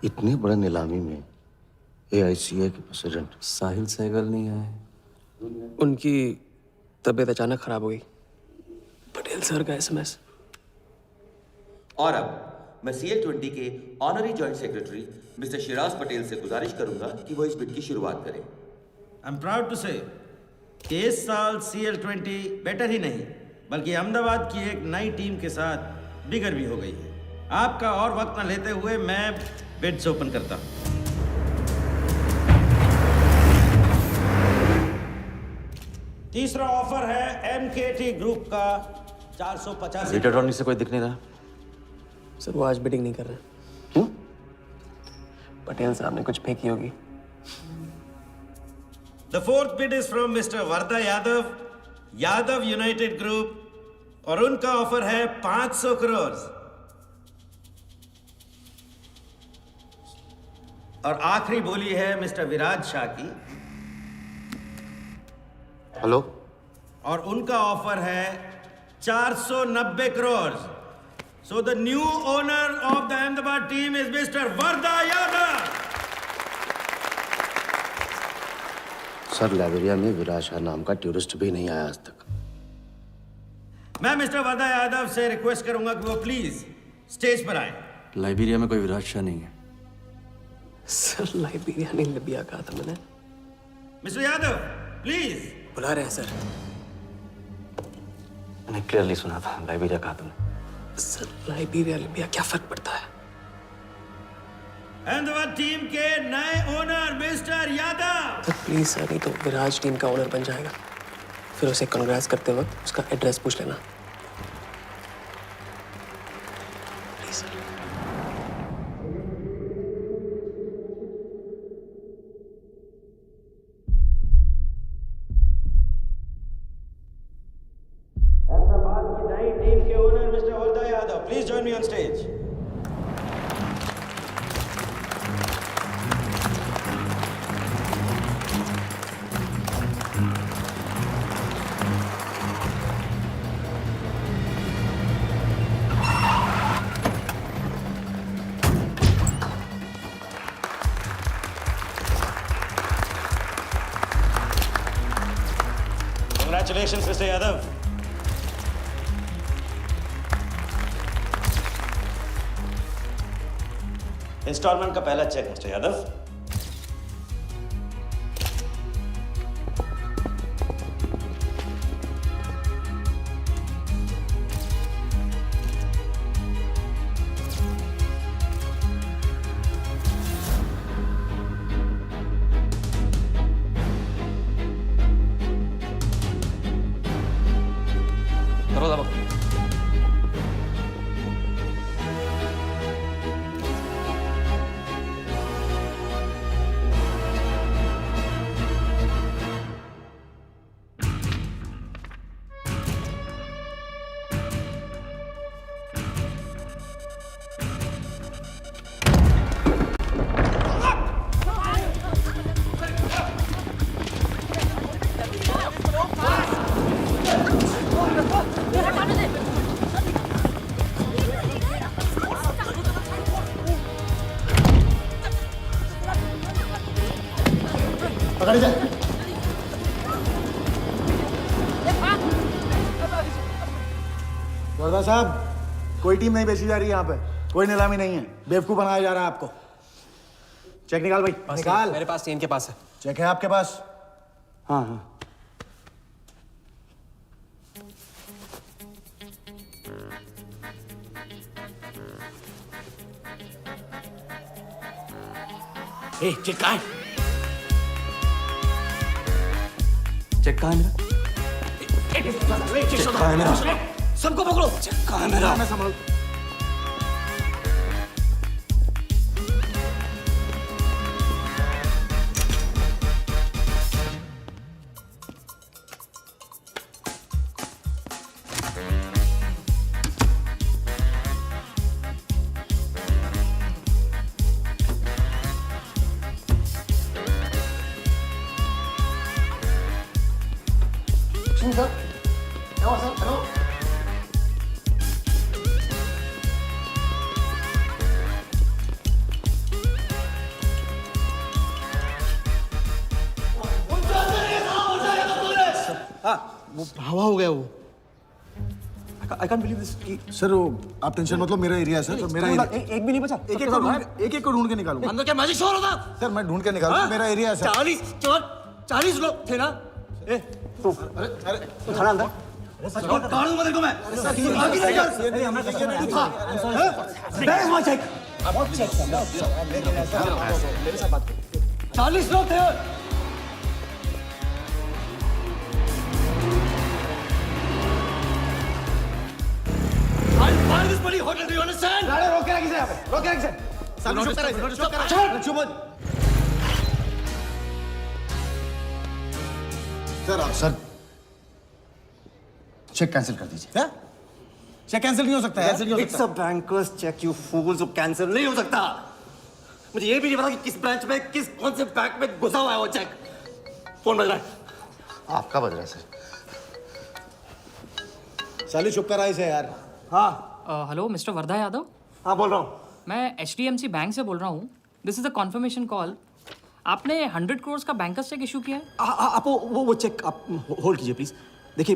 इतनी बड़े नीलामी में AICA के प्रेसिडेंट साहिल सहगल नहीं आए। उनकी तबीयत अचानक खराब हो गई। पटेल सर का SMS। और अब मैं CL20 के honorary joint secretary mister Shiraz Patel से गुजारिश करूंगा कि वो इस बिड की शुरुआत करें। आई एम प्राउड टू से कि इस साल CL20 बेटर ही नहीं बल्कि अहमदाबाद की एक नई टीम के साथ बिगर भी हो गई है। आपका और वक्त न लेते हुए मैं बिड्स ओपन करता हूं। तीसरा ऑफर है MKT ग्रुप का 485। रीटा टॉनी से कोई दिख नहीं रहा। सर वो आज बिडिंग नहीं कर रहे। पटेल साहब ने कुछ फेंकी होगी। The fourth bid is from Mr. Varda Yadav, Yadav United group, और उनका ऑफर है 500 करोड़। और आखिरी बोली है मिस्टर विराज शाह की। हेलो। और उनका ऑफर है 490 crore. So the new owner of the Ahmedabad team is mister Varda Yadav. Sir Liberia में विराज शाह नाम का टूरिस्ट भी नहीं आया आज तक। मैं मिस्टर वर्दा यादव से रिक्वेस्ट करूंगा कि वो प्लीज स्टेज पर आए। लाइब्रेरिया में कोई विराज शाह नहीं है। सर लाइब्रेरिया नहीं लिबिया कहा था मैंने। Mister Yadav please. बुला रहे हैं सर। मैंने क्लियरली सुना था लाइब्रेरिया कहा तुमने। सर लाइब्रेरिया लिबिया क्या फर्क पड़ता है? अहमदाबाद टीम के नए owner mister Yadav. Sir please sir, नहीं तो विराज टीम का ओनर बन जाएगा। फिर उसे कांग्रेस करते वक्त उसका एड्रेस पूछ लेना। Please sir. अहमदाबाद की नई टीम के owner mister Varda Yadav, please join me on stage. Congratulations, Mr. Yadav. Instalment का पहला चेक मिस्टर यादव। करो दबा। Fast! वर्दा साहब, कोई टीम नहीं बेची जा रही यहाँ पे, कोई नीलामी नहीं है, बेवकूफ बनाया जा रहा है आपको। चेक निकाल भाई, निकाल। मेरे पास इनके पास है। चेक है आपके पास? हाँ हाँ। चेक कहाँ है? चेक कहाँ है मेरा? चेक कहाँ है मेरा? सबको पकड़ो। चेक कहाँ है मेरा? मैं संभाल। वो हवा हो गया वो। I can't believe this. Sir वो आप टेंशन मतलब मेरा एरिया है सर, तो मेरा एरिया। एक भी नहीं बचा। एक को ढूंढ के निकालूंगा। अंदर क्या मैजिक शो हो रहा था? सर मैं ढूंढ के निकालूंगा, मेरा एरिया है सर। 40 लोग थे ना? तू खड़ा अंदर। काट दूंगा तेरे को मैं। चेक। 40 लोग थे। Why this bloody hotel? Do you understand? रोक के रखिए यहाँ पे, रोक के रखिए। सामने चुप करा, चुप हो। सर चेक कैंसिल कर दीजिए। क्या? चेक कैंसिल नहीं हो सकता है? कैंसिल नहीं हो सकता। It's a banker's check, you fools, वो कैंसिल नहीं हो सकता। मुझे ये भी नहीं पता कि किस ब्रांच में, कौन से बैंक में घुसा हुआ है वो चेक। फोन बज रहा है। आपका बज रहा है सर। साली चुप करा इसे यार। हाँ। Hello mister Wardha Yadav. हाँ बोल रहा हूँ। मैं HDMC बैंक से बोल रहा हूँ। This is a confirmation call. आपने 100 करोड़ का बैंकर्स चेक इशू किया है? आप वो चेक आप होल्ड कीजिए प्लीज। देखिए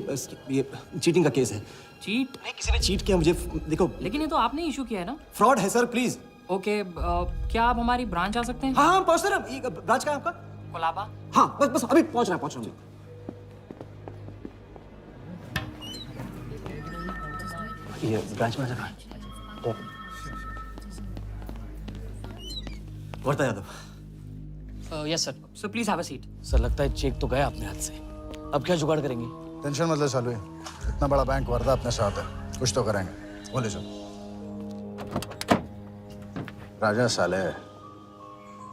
ये चीटिंग का केस है। चीट? नहीं, किसी ने चीट किया मुझे, देखो। लेकिन ये तो आपने इशू किया है ना? फ्रॉड है सर, प्लीज। ओके, क्या आप हमारी ब्रांच आ सकते हैं? हाँ पहुँच रहे हैं। ब्रांच का है आपका? कोलाबा। हाँ बस अभी पहुँच रहा हूँ। ये ब्रांच में जाना। Wardha Yadav. Yes sir. So please have a seat. Sir लगता है चेक तो गया अपने हाथ से। अब क्या जुगाड़ करेंगे? टेंशन मतलब चालू है, इतना बड़ा बैंक वर्धा अपने साथ है, कुछ तो करेंगे। बोले सर। राजा साले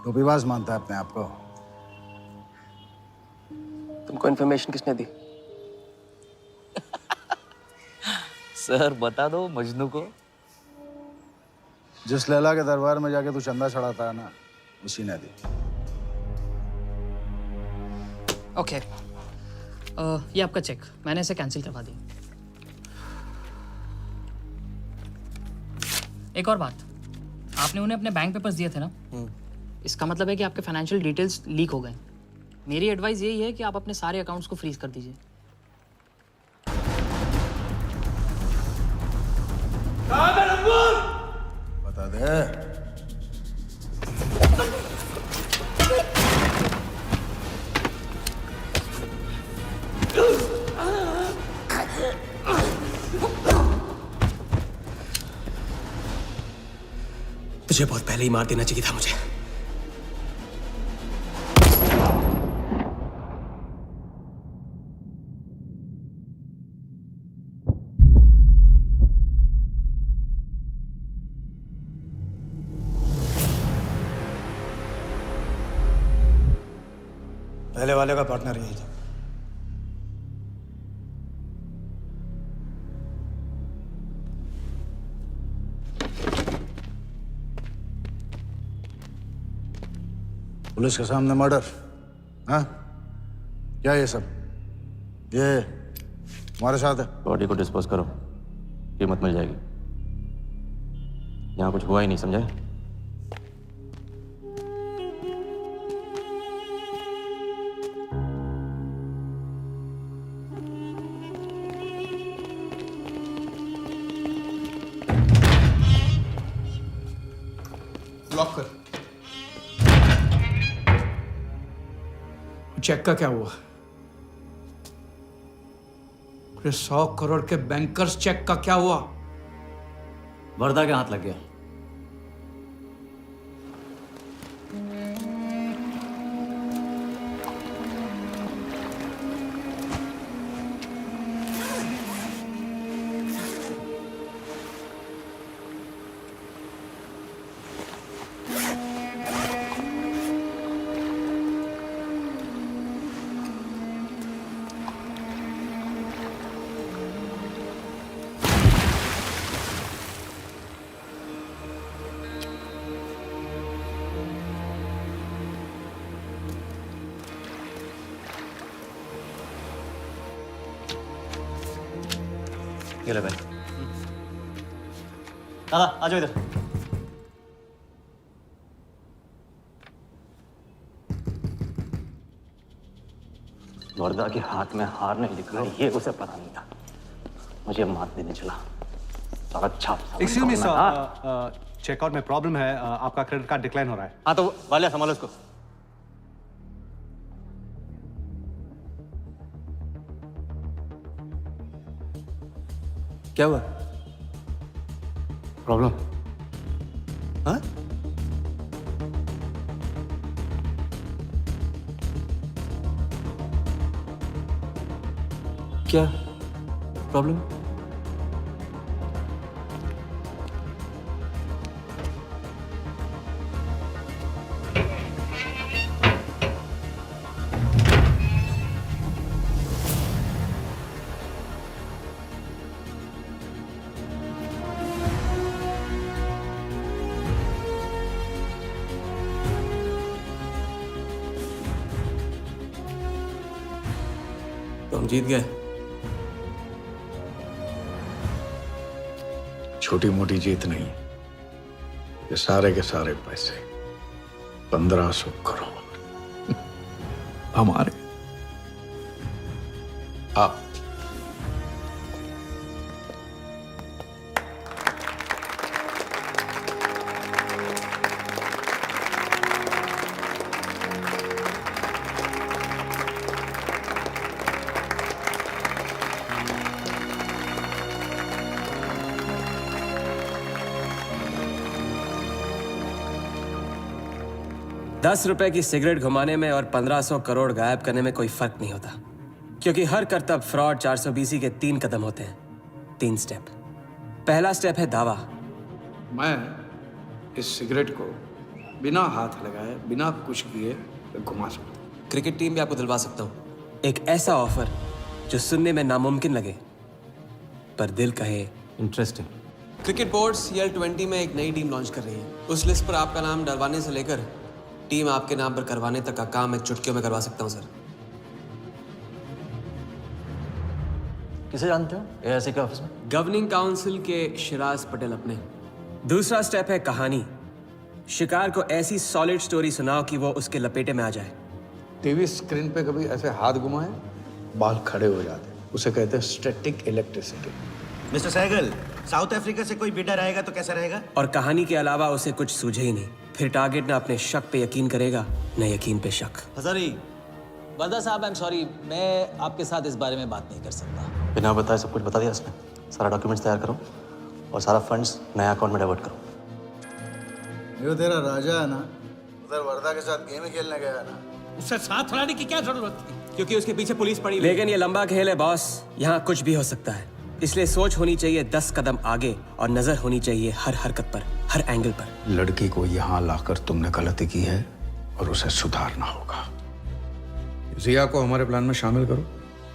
टोपीबाज मानता है अपने आप को। तुमको इन्फॉर्मेशन किसने दी? सर बता दो मजनू को। जिस लैला के दरबार में जाके तू चंदा चढ़ाता है ना, उसी ने दी। ओके, ये आपका चेक, मैंने इसे कैंसिल करवा दिया। एक और बात, आपने उन्हें अपने बैंक पेपर्स दिए थे ना? इसका मतलब है कि आपके फाइनेंशियल डिटेल्स लीक हो गए। मेरी एडवाइस यही है कि आप अपने सारे अकाउंट्स को फ्रीज कर दीजिए। बता दे। तुझे बहुत पहले ही मार देना चाहिए था मुझे। पहले वाले का पार्टनर यही था। पुलिस के सामने मर्डर, हाँ? क्या ये सब? ये हमारे साथ है। बॉडी को डिस्पोज करो, कीमत मिल जाएगी। यहाँ कुछ हुआ ही नहीं, समझे? चेक का क्या हुआ? अरे 100 करोड़ के बैंकर्स चेक का क्या हुआ? वर्धा के हाथ लग गया। ये ले भाई। दादा आ जाओ इधर। वर्धा के हाथ में हार नहीं लिखा है, ये उसे पता नहीं था। मुझे मात देने चला। साला छाप। एक्सक्यूज मी सर, चेकआउट में प्रॉब्लम है, आपका क्रेडिट कार्ड डिक्लाइन हो रहा है। हाँ तो वालिया संभालो इसको। क्या हुआ? प्रॉब्लम? हाँ? क्या प्रॉब्लम? तुम जीत गए। छोटी मोटी जीत नहीं, ये सारे के सारे पैसे 1500 करोड़ हमारे। आप ₹10 की सिगरेट घुमाने में और 1500 करोड़ गायब करने में कोई फर्क नहीं होता, क्योंकि हर करतब फ्रॉड 420 के 3 कदम होते हैं, 3 स्टेप। पहला स्टेप है दावा। मैं इस सिगरेट को बिना हाथ लगाए, बिना कुछ किए घुमा सकता हूँ। क्रिकेट टीम भी आपको दिलवा सकता हूँ। एक ऐसा ऑफर जो सुनने में नामुमकिन लगे पर दिल कहे इंटरेस्टिंग। क्रिकेट बोर्ड CL20 में एक नई टीम लॉन्च कर रही है। उस लिस्ट पर आपका नाम डलवाने से लेकर टीम आपके नाम पर करवाने तक का काम मैं चुटकियों में करवा सकता हूं सर। किसे जानते हो AIC के ऑफिस में? गवर्निंग काउंसिल के शिराज पटेल अपने। दूसरा स्टेप है कहानी। शिकार को ऐसी सॉलिड स्टोरी सुनाओ कि वो उसके लपेटे में आ जाए। टीवी स्क्रीन पे कभी ऐसे हाथ घुमाए, बाल खड़े हो जाते, उसे कहते हैं static electricity. Mister Sehgal, South Africa से कोई बिडर आएगा तो कैसा रहेगा? और कहानी के अलावा उसे कुछ सूझे ही नहीं। फिर टारगेट न अपने शक पे यकीन करेगा, न यकीन पे शक। हजारी, वर्दा साहब, आई एम सॉरी, मैं आपके साथ इस बारे में बात नहीं कर सकता। बिना बताए सब कुछ बता दिया उसने। सारा डॉक्यूमेंट्स तैयार करो और सारा फंड्स नया अकाउंट में डाइवर्ट करो। ये तेरा राजा है ना, उधर वर्दा के साथ गेम खेलने गया है ना। उससे साथ लाने की क्या जरूरत थी? क्योंकि उसके पीछे पुलिस पड़ी। लेकिन ये लंबा खेल है बॉस, यहाँ कुछ भी हो सकता है। इसलिए सोच होनी चाहिए 10 कदम आगे और नजर होनी चाहिए हर हरकत पर, हर एंगल पर। लड़की को यहाँ लाकर तुमने गलती की है और उसे सुधारना होगा। जिया को हमारे प्लान में शामिल करो।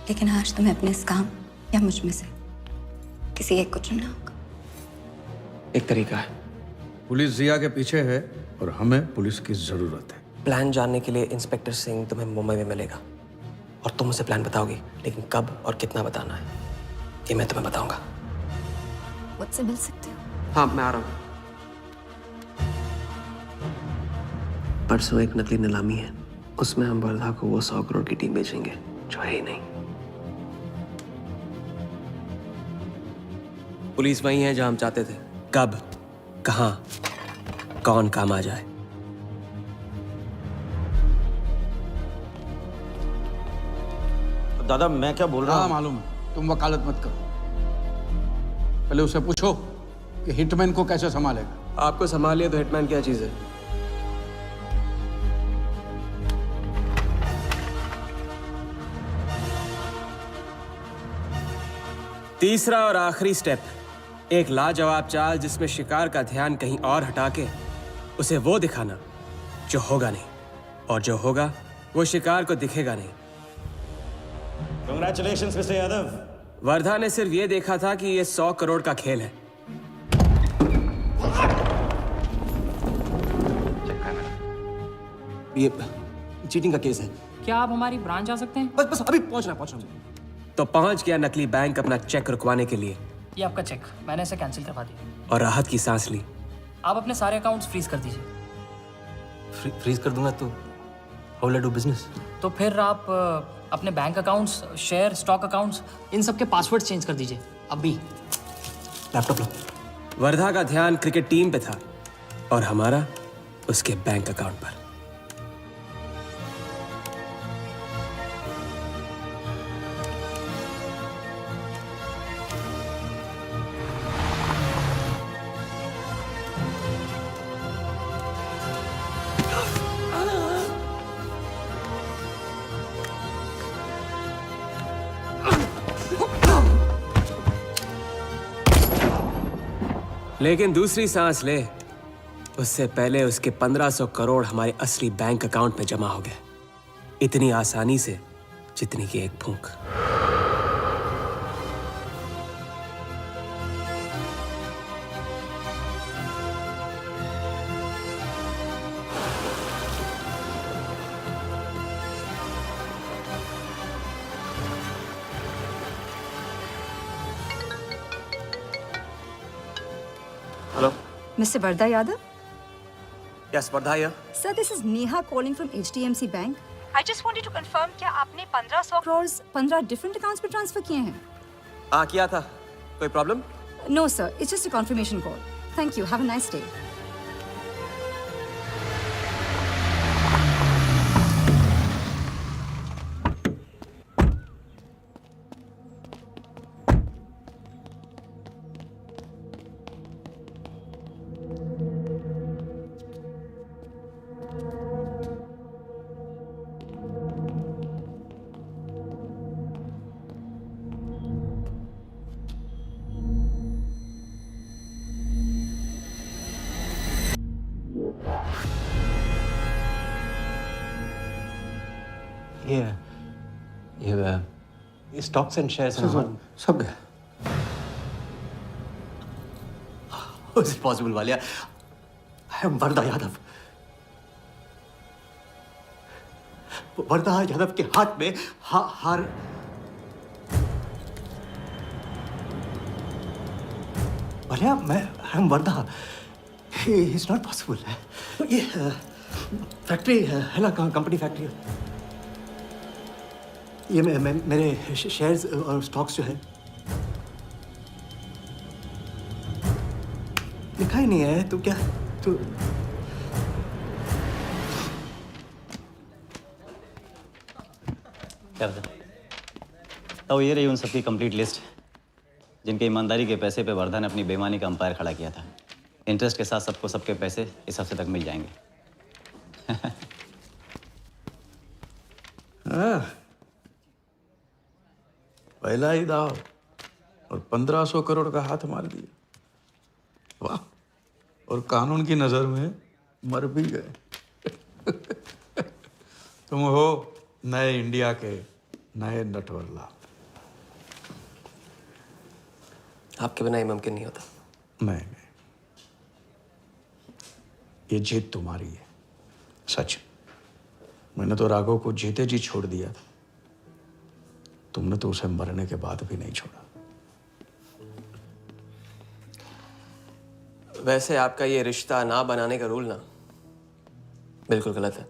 लेकिन आज तुम्हें अपने इस काम या मुझ में से किसी एक को चुनना होगा। एक तरीका है। पुलिस जिया के पीछे है और हमें पुलिस की जरूरत है। प्लान जानने के लिए इंस्पेक्टर सिंह तुम्हें मुंबई में मिलेगा और तुम उसे प्लान बताओगी, लेकिन कब और कितना बताना है ये मैं तुम्हें बताऊंगा। मुझसे मिल सकते हो? हाँ, मैं आ रहा हूँ। परसों एक नकली नीलामी है, उसमें हम वर्धा को वो 100 करोड़ की टीम बेचेंगे जो है ही नहीं। पुलिस वही है जहां हम चाहते थे। कब, कहां, कौन काम आ जाए। दादा मैं क्या बोल रहा हाँ हूँ? मालूम है, तुम वकालत मत करो। पहले उसे पूछो कि हिटमैन को कैसे संभालेगा। आपको संभालिए तो हिटमैन क्या चीज है? तीसरा और आखिरी स्टेप, एक लाजवाब चाल जिसमें शिकार का ध्यान कहीं और हटा के उसे वो दिखाना जो होगा नहीं, और जो होगा वो शिकार को दिखेगा नहीं। Congratulations, Mr. यादव। वर्धा ने सिर्फ ये देखा था कि ये 100 करोड़ का खेल है। ये चीटिंग का केस है। क्या आप हमारी ब्रांच आ सकते हैं? बस अभी पहुंच रहा तो पहुंच गया नकली बैंक अपना चेक रुकवाने के लिए, ये आपका चेक, मैंने इसे कैंसिल करवा दिया। और राहत की सांस ली। आप अपने सारे अकाउंट्स फ्रीज कर दीजिए। फ्रीज कर दूंगा तो how will I do business? तो फिर आप अपने bank accounts, share, stock accounts, इन सब के पासवर्ड चेंज कर दीजिए अभी। लैपटॉप लो। वर्धा का ध्यान क्रिकेट टीम पे था और हमारा उसके बैंक अकाउंट पर। लेकिन दूसरी सांस ले उससे पहले उसके 1500 करोड़ हमारे असली बैंक अकाउंट में जमा हो गए, इतनी आसानी से जितनी कि एक फूंक। Hello, Mr. Vardha Yadav? Yes Wardha here. Sir, this is Neha calling from HDMC Bank. I just wanted to confirm क्या आपने 1500 crores 15 different accounts पे ट्रांसफर किए हैं? हाँ किया था, कोई problem? No sir, it's just a confirmation call. Thank you. Have a nice day. ये स्टॉक्स एंड शेयर्स सब गए। How is it possible, Walia? I am Wardha Yadav. Wardha Yadav के हाथ में हार वालिया, मैं I am Wardha. It's not possible। ये फैक्ट्री है ना, कंपनी फैक्ट्री। ये मेरे शेयर्स और स्टॉक्स जो है लिखा ही नहीं है। तो क्या तो क्या तो ये रही उन सबकी कंप्लीट लिस्ट जिनके ईमानदारी के पैसे पे वर्धा ने अपनी बेईमानी का अंपायर खड़ा किया था। इंटरेस्ट के साथ सबको सबके पैसे इस हफ्ते तक मिल जाएंगे। पहला ही दाव और 1500 करोड़ का हाथ मार दिया। वाह, और कानून की नजर में मर भी गए। तुम हो नए इंडिया के नए नटवरलाल। आपके बिना ये मुमकिन नहीं होता। नहीं, ये जीत तुम्हारी है, सच। मैंने तो राघव को जीते जी छोड़ दिया था, तुमने तो उसे मरने के बाद भी नहीं छोड़ा। वैसे आपका ये रिश्ता ना बनाने का रूल ना बिल्कुल गलत है।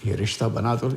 ये रिश्ता बना तो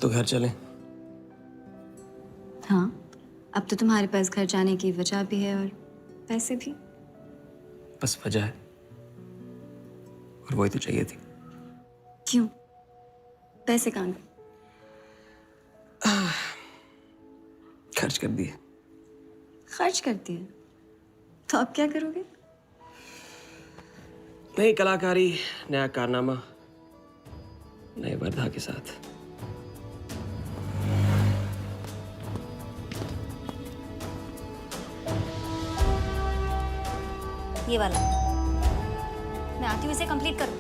तो घर चलें। हाँ, अब तो तुम्हारे पास घर जाने की वजह भी है और पैसे भी। बस वजह है और वही तो चाहिए थी। क्यों? पैसे कहाँ गए? खर्च कर दिए। खर्च कर दिए? तो अब क्या करोगे? नई कलाकारी, नया कारनामा, नए वर्धा के साथ। ये वाला मैं आती हूँ इसे कंप्लीट कर